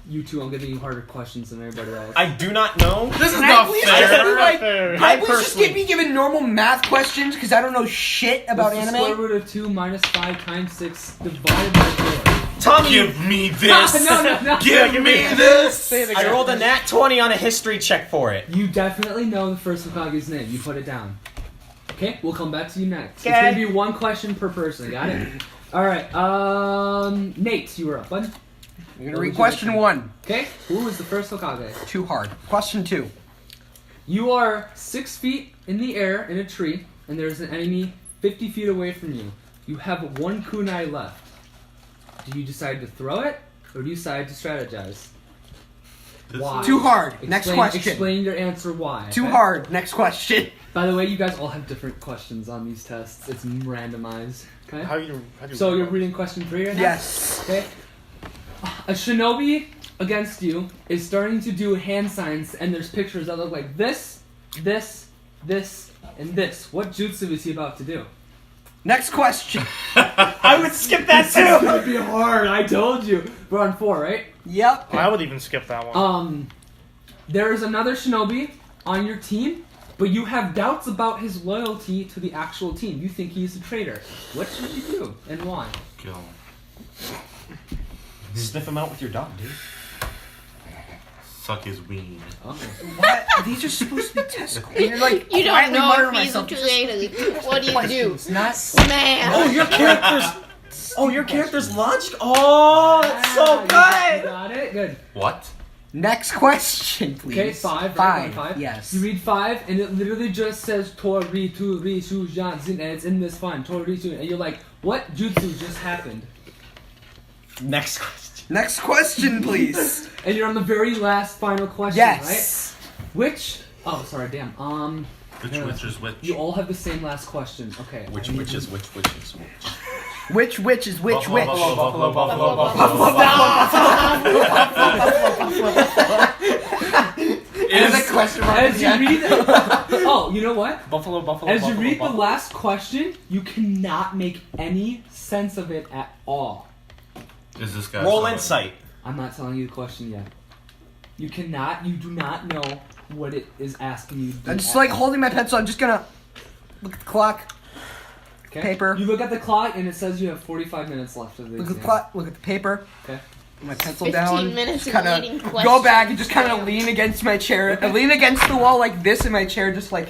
You two, I'm giving you harder questions than everybody else. I do not know. This is Can I not please fair. just be like, Fair. can I I please just personally- get me given normal math questions because I don't know shit about What's the square anime? root of 2 minus 5 times 6 divided by 4? Tommy, Give me this. No. Give me this. Say it I again. rolled a nat 20 on a history check for it. You definitely know the first Hokage's name. You put it down. Okay, we'll come back to you next. It's Okay. gonna be one question per person. Got it? Alright, Nate, you were up, bud. You're gonna read question 1. Okay, who was the first Hokage? Too hard. Question 2. You are 6 feet in the air in a tree, and there's an enemy 50 feet away from you. You have 1 kunai left. Do you decide to throw it, or do you decide to strategize? Why? Too hard. Next question. Explain your answer why. Too okay? hard. Next question. By the way, you guys all have different questions on these tests. It's randomized. Okay? How do you So you're reading question 3 right now? Yes. Okay. A shinobi against you is starting to do hand signs, and there's pictures that look like this, this, this, and this. What jutsu is he about to do? Next question. I would skip that It's too. gonna be hard. I told you. We're on 4, right? Yep. I would even skip that one. There is another shinobi on your team, but you have doubts about his loyalty to the actual team. You think he's a traitor. What should you do, and why? Kill him. Sniff him out with your dog, dude. Suck his ween. Oh. What? These are supposed to be testicles. You're like You don't quietly know muttering if he's a myself. traitor. What do you do? It's not. Smash! Oh, your character's. Oh, your character's launched. Oh, that's so You good. got it. Good. What? Next question, please. Okay, 5. Right? 5. 5. Yes. You read 5, and it literally just says Tori, Tu, Ri, Shu, Jan, Zin, and it's in this font. Tori, Shu, and you're like, what jutsu just happened? Next question. Next question, please. And you're on the very last final question, Yes. right? Which? Oh, sorry, damn. Which is which? You all have the same last question. Okay. Which I need which you- is which which is which? Which is which? Buffalo, Buffalo, Buffalo, Buffalo, Is a question mark As you read oh, you know what? Buffalo, Buffalo, As you Buffalo, read the Buffalo. last question, you cannot make any sense of it at all. Is this guy? Roll someone? insight. I'm not telling you the question yet. You do not know what it is asking you to do. I'm just at like all. holding my pencil. I'm just gonna look at the clock. Okay? paper. You look at the clock and it says you have 45 minutes left of the Look at the exam. clock. Look at the paper. Okay. Put my pencil 15 down. minutes Just of kind reading of go back and just kind of questions. lean against my chair. I lean against the wall like this in my chair, just like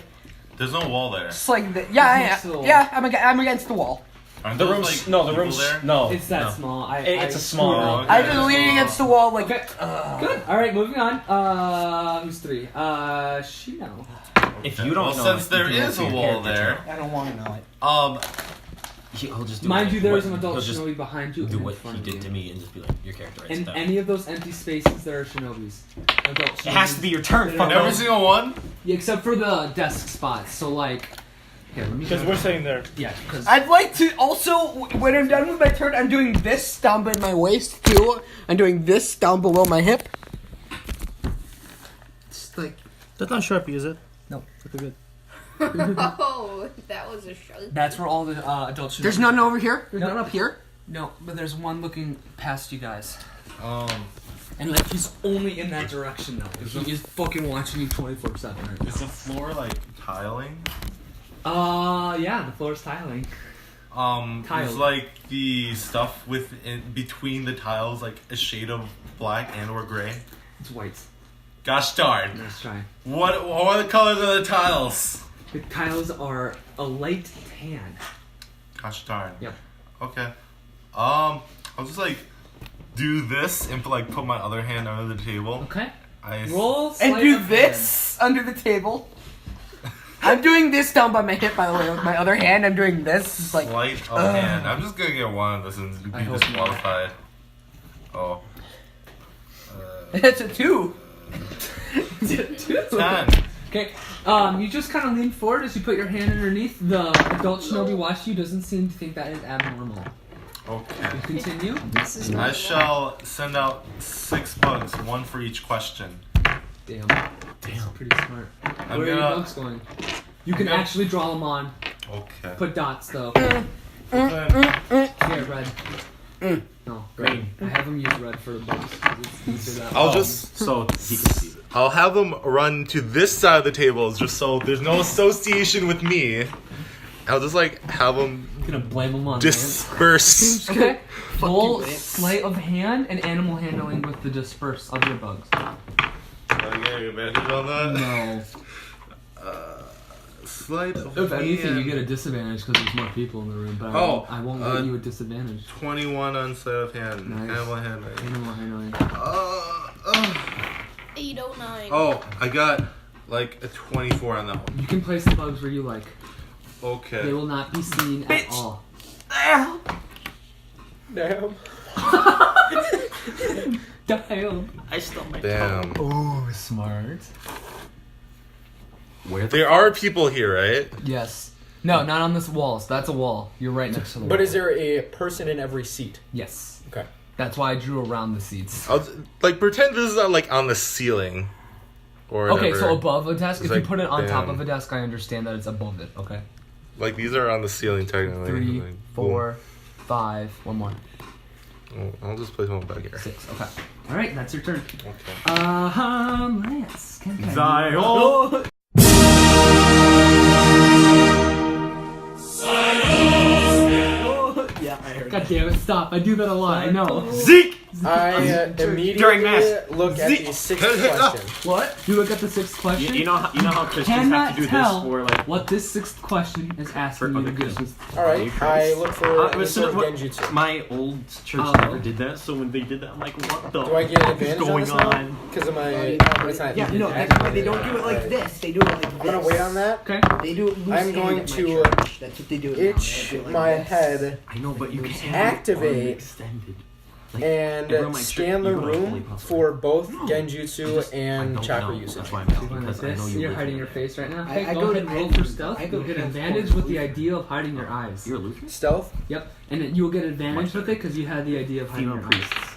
There's no wall there. yeah, Next to the wall. yeah. I'm against the wall. Aren't The those, room's like, no, the people room's there? no. It's that no. small. It's a small screwed room. up. I just leaning against the wall like. Okay. Good. All right, moving on. Who's 3? Shino. If you don't Well, know, since it, there you can is answer a your wall character there, I don't want to know it. He'll just do Mind what- you, there is what- an adult he'll just shinobi behind you. do and what in front he of did you. to me and just be like, your character writes In down. any of those empty spaces, there are shinobis. Adult shinobis. It has to be your turn, No, no, fucker. every single one. Yeah, except for the desk spots. So like, here, let me. Because we're sitting there. Yeah, because I'd like to also, when I'm done with my turn, I'm doing this down by my waist too. I'm doing this down below my hip. It's like That's not Sharpie, is it? No. Okay, good. Oh, that was a show. that's where all the adult shinobis. there's none over here. There's No. none up here. No, but there's one looking past you guys. Is And like he's only in that direction though. He is fucking watching you 24/7. the floor like tiling? Yeah, the floor's tiling. Is like the stuff within between the tiles like a shade of black and or gray? It's white. Gosh darn! Nice try. What are the colors of the tiles? The tiles are a light tan. Gosh darn. Yep. Okay. I'll just like do this and like put my other hand under the table. Okay. I Roll And sleight do of this under the table. I'm doing this down by my hip, by the way. With my other hand, I'm doing this. It's like, Sleight of hand. I'm just gonna get one of this and be hope disqualified. Oh. it's a 2. It's a 2. 10. Okay, you just kind of lean forward as you put your hand underneath. The adult shinobi watching you doesn't seem to think that is abnormal. Okay. You continue. I shall send out 6 bugs, 1 for each question. Damn. That's pretty smart. I'm Where are your gonna- bugs going? You can gonna- actually draw them on. Okay. Put dots though. Then- Here, red. No, green. I have them use red for the bugs. 'cause it's easier that I'll way. just. So he can see. I'll have them run to this side of the table just so there's no association with me. I'll just like have them I'm gonna blame them on disperse. Okay. Roll you, Lance. sleight of hand and animal handling with the disperse of your bugs. I get advantage on that. No. Sleight of If anything, you hand. get a disadvantage because there's more people in the room. But I won't give you a disadvantage. 21 on sleight of hand. Nice. Animal hand. Animal handling. 809. Oh, I got like a 24 on that one. You can place the bugs where you like. They Okay. will not be seen at all. Damn. Damn. I stubbed my Damn. Oh, smart. Where There are people here, right? Yes. No, not on this wall. So that's a wall. You're right next to the wall. But is there a person in every seat? Yes. Okay. That's why I drew around the seats. I'll like pretend this is not like on the ceiling. Or Okay, whatever. so above a desk. It's If you like, put it on top damn. of a desk, I understand that it's above it. Okay. Like these are on the ceiling technically. 3, Like, 4, 5. One more. boom. Oh, I'll just place one back here. 6. Okay. All right, that's your turn. Okay. Lance. Zion. yeah, I heard. God damn it! Stop. I do that a lot. I know. Zeke. I During immediately mass. look at the 6th question. What? You look at the 6th question. You know how Christians Cannot have to do tell this for like what this 6th question is asking for you to other do. Christians. Alright, I look for any sort of what- genjutsu. my old church Oh. never did that, so when they did that, I'm like, what the? Do I get an fuck is advantage on going this now? on? Because of my... it's not Yeah, even no, that's why they don't do it like Alright. this. They do it like this. I'm gonna wait on that. Okay. They do it loose I'm going at my to church. That's what they do. itch They do it like my this. head I know, but you can't Activate extended. and everyone might scan trick the you, but fully room possible. for both I genjutsu just- I and don't chakra know. usage. That's why I'm Going out, like because I know this. you You're live hiding in your it. face right now. I Okay, go go ahead and to- roll for stealth. I go You'll get to advantage with the idea of hiding your eyes. You're a Lutheran? Stealth? Yep, and then you'll get advantage with it because you had the idea of hiding Female your priests. eyes.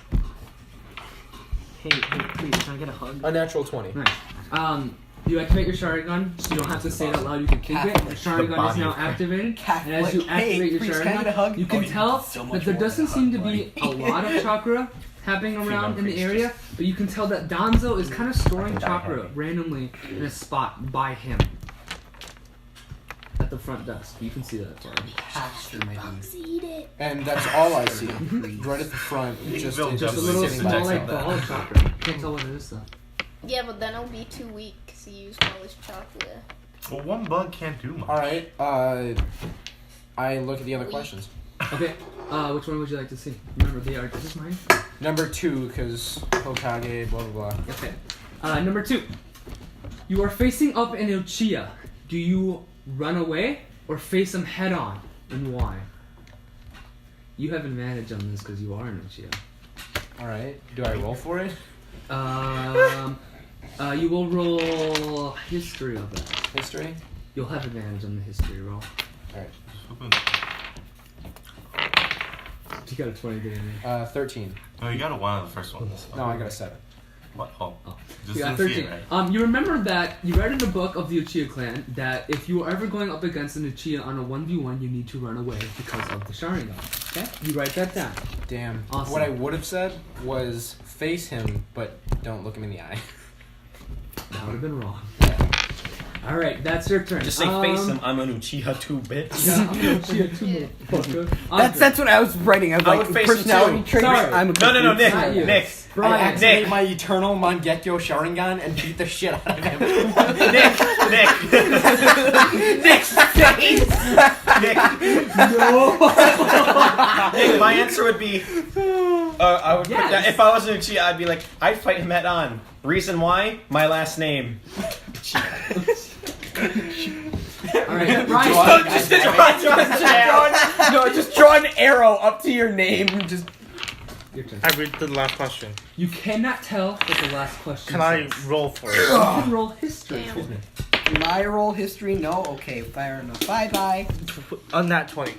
Hey, please, can I get a hug? A natural 20. Nice. You activate your Sharingan, so you don't have to say it out loud. You can think it. Your Sharingan is body now of Christ. activated, Catholic. and as you Hey, activate your priest, can I get a Sharingan, hug? you can Oh, tell so much that there more doesn't than a seem to hug, be a buddy. lot of chakra happening around in the area, but you can tell that Danzo is kind of storing chakra randomly in a spot by him at the front desk. You can see that. Eat it. And that's all I see. Right at the front. Just Bill Just a Definitely little sitting small back like like that. ball of chakra. Can't tell what it is though. Yeah, but then it'll be too weak because he used all his chocolate. Well, one bug can't do much. Alright, I look at the other questions. Okay, which one would you like to see? Remember, they are. This is mine. Number 2, because Hokage, blah blah blah. Okay. Number 2. You are facing up in Uchiha. Do you run away or face him head on, and why? You have advantage on this because you are in Uchiha. Alright, do I roll for it? You will roll history of that. History? You'll have advantage on the history roll. You got a 20, didn't you? 13. No, you got a 1 on the first one. So. No, I got a 7. What? Oh. Just You got didn't see 13. it, right? You remember that you read in the book of the Uchiha clan that if you are ever going up against an Uchiha on a 1v1, you need to run away because of the Sharingan. Okay? You write that down. Damn. Awesome. What I would have said was face him, but don't look him in the eye. That would have been wrong. Alright, that's your turn. Just say face him. I'm an Uchiha too, bitch. Yeah, I'm an Uchiha too, motherfucker. That's what I was writing. I was I like, would face him personality too. traits. Sorry. I'm a No, Nick. Not you. Nick. I Brian. activate Nick. my eternal Mangekyo Sharingan and beat the shit out of him. Nick. Nick's face. Nick. No. Nick, my answer would be. I would put Yes. that, if I was an Uchiha, I'd be like, I'd fight him head-on. Reason why? My last name. Alright, Brian. Just draw an arrow up to your name. Just Your turn. I read the last question. You cannot tell what the last question Can I says. roll for it? You can roll history. Damn. my roll history. No, okay, fair enough. Bye. On that 20.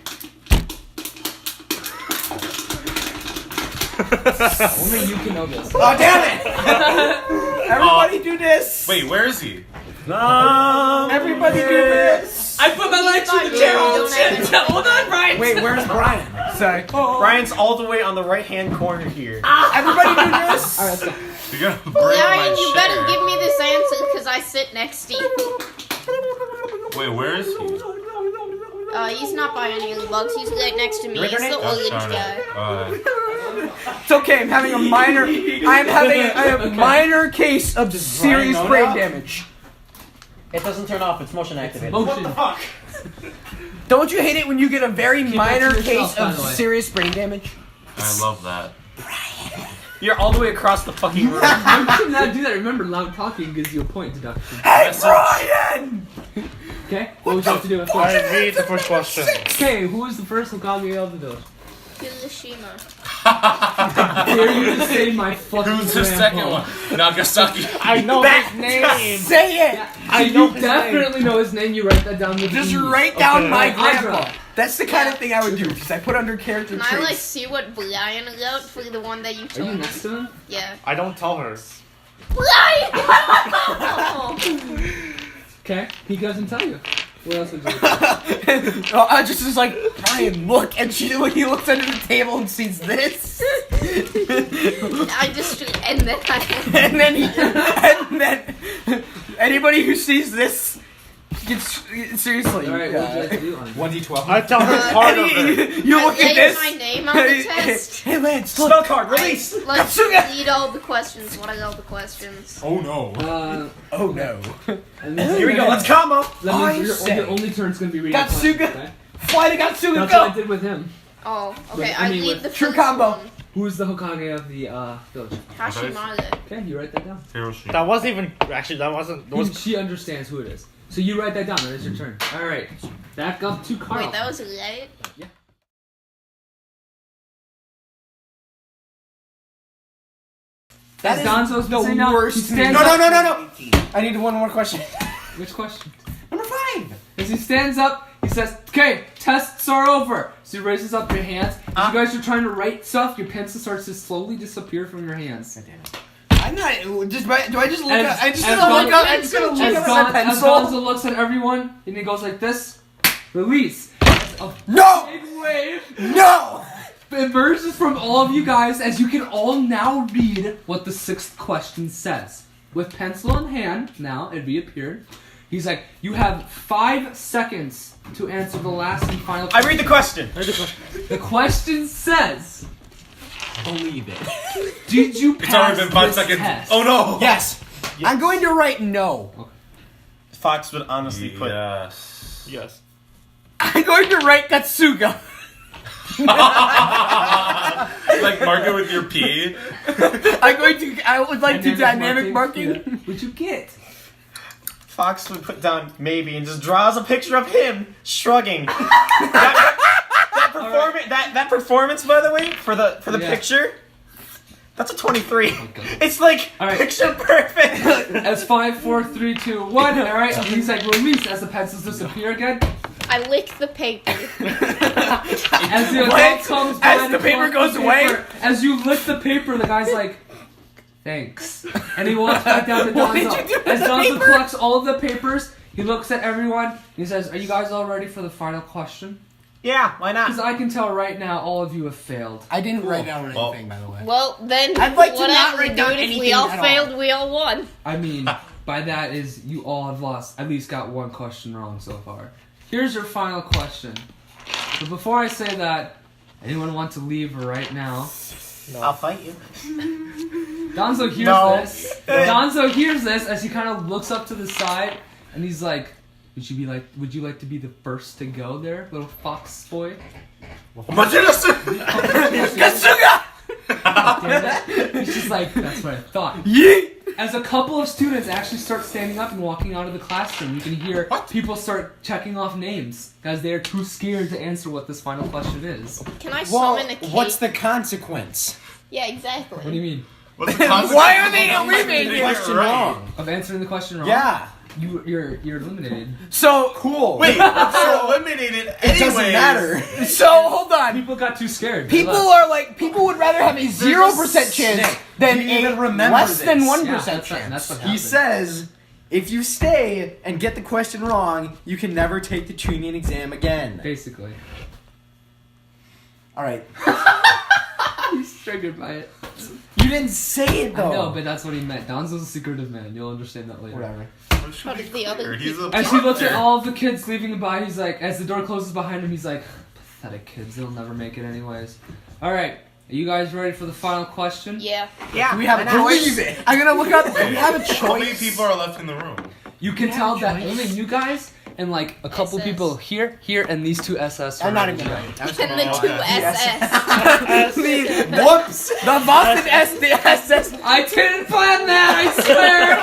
Only you can know this. Oh damn it! Everybody do this. Wait, where is he? Everybody do this. I put my legs in the chair. Hold on, Brian. Wait, where's Brian? Sorry. Brian's all the way on the right-hand corner here. Everybody do this. Alright, let's go. You gotta bring Brian, my you chair. better give me this answer because I sit next to you. Wait, where is he? He's not by any of the bugs. He's right next to me. He's the orange guy. It's okay. I'm having a minor. I have a minor case of serious Brian know brain now? damage. It doesn't turn off. It's motion activated. Motion. Don't you hate it when you get a very Keep minor that to yourself, case by of the way. serious brain damage? I love that. You're all the way across the fucking room. You should not do that. Remember, loud talking gives you a point deduction. Hey, Brian! Okay? What would you have to do? I read the first question. Okay, who is the first Hokage of the village? Kirishima. Dare you to say my fucking Who's the grandpa. second one? Nagasaki. I know his name. Say it! I know you his definitely know his name. You write that down with Just ease. write down Okay. my Hydra. grandpa. That's the kind of thing I would do, because I put under character Can I like traits. see what Brian wrote for the one that you Are told you me? next to him? Yeah. I don't tell her. Brian! Okay. He doesn't tell you. What else would you do? I just was like, Brian, look, and when he looks under the table and sees this, I just and then I and then anybody who sees this gets seriously. Alright, what would you like to do on 1d12. I tell her part of And it. you I look at laid this. my name on the test. Hey, Lance, look. Spell card, release! Let's Katsuga! read all the questions. What are all the questions? Oh no. Oh no. And then Here we go, let's combo! That I means say- your only turn's gonna be reading Katsuga. questions, okay? Fly to Gatsuga, That's what I go! did with him. Oh, okay. But, I I mean, read with the true first combo. one. Who is the Hokage of the village? Hashimare. Okay, you write that down. Hiroshi. That wasn't even. Actually, that wasn't. That was, She understands who it is. So you write that down. That is your turn. All right. Back up to Carl. Wait, that was right? That As is Gonzo's the saying now, worst. he stands No. up- I need one more question. Which question? Number 5. As he stands up, he says, "Okay, tests are over." So he raises up your hands. As you guys are trying to write stuff, your pencil starts to slowly disappear from your hands. I'm not. Do I just look As- up? I just as gonna look Gon- up. I'm just gonna As, look up my As pencil. Gonzo looks at everyone, and he goes like this, release. A No! big wave No! emerges from all of you guys as you can all now read what the 6th question says. With pencil in hand, now it reappeared. He's like, you have 5 seconds to answer the last and final I read the question. The question says, Believe it. did you It's pass already been 5 this seconds. test? Oh no. Yes. I'm going to write no. Fox would honestly put. Yes. yes. I'm going to write Katsuga. Like mark it with your P. I would like to dynamic marking. Yeah. What'd you get? Fox would put down maybe and just draws a picture of him shrugging. that performance, by the way, for the Yeah. picture, that's a 23. God. It's like All right. picture perfect. As 5, 4, 3 2, 1. All right. And he's like, release as the pencils disappear again. I lick the paper. As the What? adult comes by As and the paper collects goes the away? paper, as you lick the paper, the guy's like, thanks. And he walks back down to What did Donzo. you do with As the Donzo paper? collects all of the papers, he looks at everyone. He says, are you guys all ready for the final question? Yeah, why Because not? I can tell right now all of you have failed. I didn't write down Well- anything, by the way. Well, then I'd like to whatever, not write down dude. If anything we all at all. failed, we all won. I mean, by that is you all have lost. At least got one question wrong so far. Here's your final question. But before I say that, anyone want to leave right now? I'll fight you. Donzo hears No. this. Donzo hears this as he kind of looks up to the side, and he's like, "Would you like to be the first to go there, little fox boy?" Katsuga! Damn it. He's just like, "That's what I thought." Yeet! As a couple of students actually start standing up and walking out of the classroom, you can hear people start checking off names because they are too scared to answer what this final question is. Can I Well, summon a cake? what's the consequence? Yeah, exactly. What do you mean? What's the consequence? Why are they of eliminating getting the it question right? wrong? Of answering the question wrong? Yeah. You're eliminated. So cool. Wait, so eliminated It anyways. doesn't matter. So hold on. People got too scared. People are like, people would rather have a 0% chance than Do you even a remember less than this? 1% Yeah, that's chance. what He happened. says, if you stay and get the question wrong, you can never take the tuning exam again. Basically. All right. He's triggered by it. You didn't say it though. I know, but that's what he meant. Donzo's a secretive man. You'll understand that later. Whatever. What should But be the other clear? He's a As he looks at partner. all of the kids leaving by, he's like, as the door closes behind him, he's like, pathetic kids, they'll never make it anyways. Alright, are you guys ready for the final question? Yeah. Yeah. Do we have a choice? I'm gonna look up. Do we have a choice? How many people are left in the room? You can tell that only you guys and like a couple SS. people here, and these two SS. I'm not are even right. right. And the two SS. Whoops! The Boston S, the SS. I didn't plan that, I swear!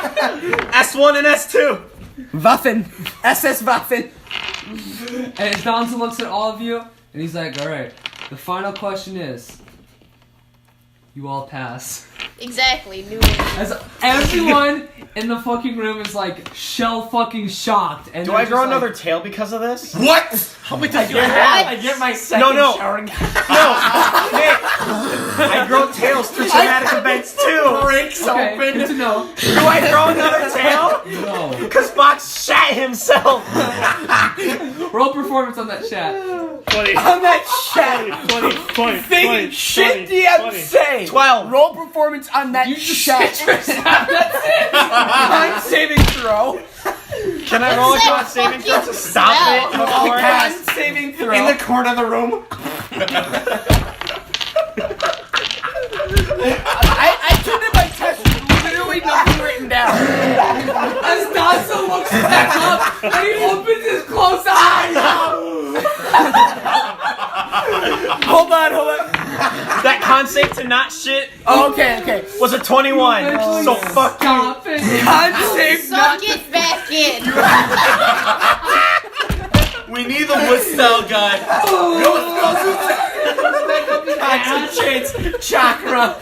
S1 and S2. Waffen. SS Waffen. And Donzo looks at all of you, and he's like, alright, the final question is, you all pass. Exactly. New. As everyone in the fucking room is like shell fucking shocked. And Do they're I grow just another like, tail because of this? What? How many times do I What? have? I get my second No. showering. No, Nick. I grow tails through traumatic events too. Breaks Okay, open. good to know. Do I grow another tail? No. Because Fox shat himself. Roll performance on that chat. 20, On that chat. 20, Think shit DM say. 12. Roll performance on that chat. Con saving throw. Can I roll a Say con saving throw to fucking stop it? spell. Before Con saving throw. in the corner of the room. I turned in my test with literally nothing written down. As Donzo looks back up and he opens his closed eyes. Hold on. That con save to not shit Oh, okay. was a 21. Eventually So fuck you. stop it. Con save not. Suck it back in. We need the wood style guy. Concentrates chakra.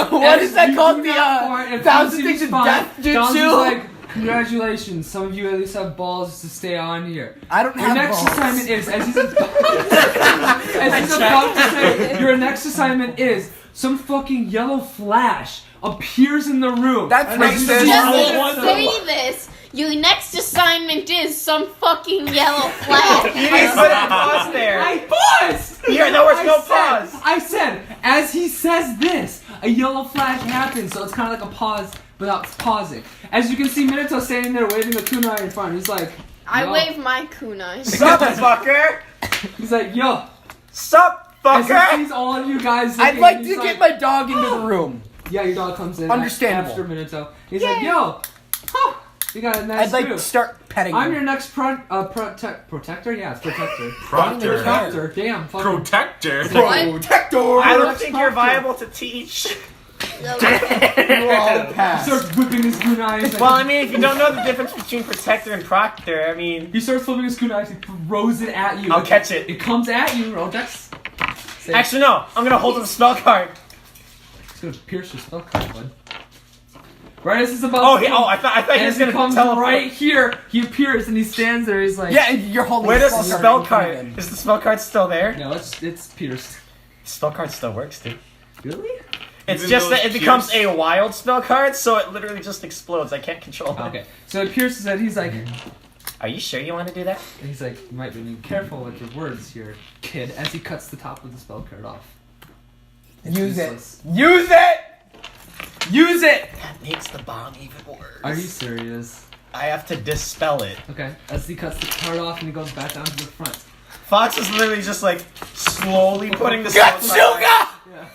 What is that called? The thousand things of death Donzo's jutsu. like, congratulations, some of you at least have balls to stay on here. I don't Your have next balls. assignment is, as he's about to say, your next assignment is some fucking yellow flash appears in the room. That's And as you racist. see Just all to at once- say this, your next assignment is some fucking yellow flag. You didn't put a pause there. I paused! Here, there was I no said- pause. I said, as he says this, a yellow flash happens, so it's kind of like a pause without pausing. As you can see, Minato standing there waving a kunai in front. He's like, I yo. wave my kunai. Sup, fucker? He's like, yo. Sup, As he fucker? sees all of you guys I'd looking, like he's to get my dog into the room. Yeah, your dog comes in. Understandable. After Minato. He's like, yo. Huh, you got a nice I'd like view. to start petting I'm him. your next protector? Yeah, it's protector. Proctor. Protector. Damn, fucking. Protector. Protector. I don't think you're viable to teach. You all pass. He starts whipping his kunai. He's like, Well, I mean, if you don't know the difference between protector and proctor, I mean, he starts flipping his kunai. He throws it at you. I'll catch it. It comes at you. Roll dex. Save. Actually, no. I'm gonna hold the spell card. It's gonna pierce your spell card, bud. Right as it's about. Oh, to come, I thought he was as gonna he comes teleport. right here. He appears and he stands there. He's like, Yeah, and you're holding. Where does the card spell in front of card? him. Is the spell card still there? No, it's pierced. Spell card still works, dude. Really? It's Even just though that it it's becomes pierced? a wild spell card, so it literally just explodes. I can't control it. Okay. So it pierces it. He's like, Are you sure you want to do that? and he's like, you might be careful with your words here, kid. As he cuts the top of the spell card off. It's Use useless. it. Use it. Use it. That makes the bomb even worse. Are you serious? I have to dispel it. Okay. As he cuts the card off and he goes back down to the front. Fox is literally just like slowly putting the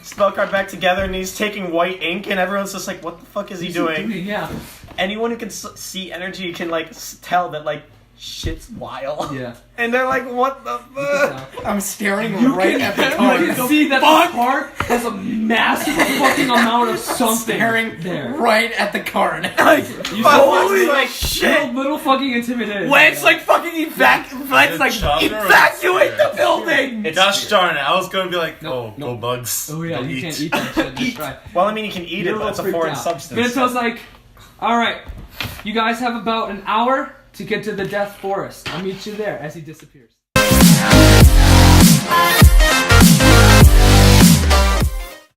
spell card back together, and he's taking white ink, and everyone's just like, "What the fuck is he doing?" Yeah. Anyone who can see energy can like tell that like shit's wild. Yeah. And they're like, what the fuck? I'm staring right at the You car. can see that the car has a massive fucking amount of something Staring there. right at the car. Like, Holy like shit. Little fucking intimidated. When it's like fucking evacuate the building. Gosh darn it! I was gonna be like, No, no. go bugs. Oh yeah, Go you eat. can't eat that shit. Just try. Well, I mean, you can eat You're it, but it's a freaked foreign out. substance. Vincenzo's like, all right, you guys have about an hour to get to the Death Forest. I'll meet you there as he disappears.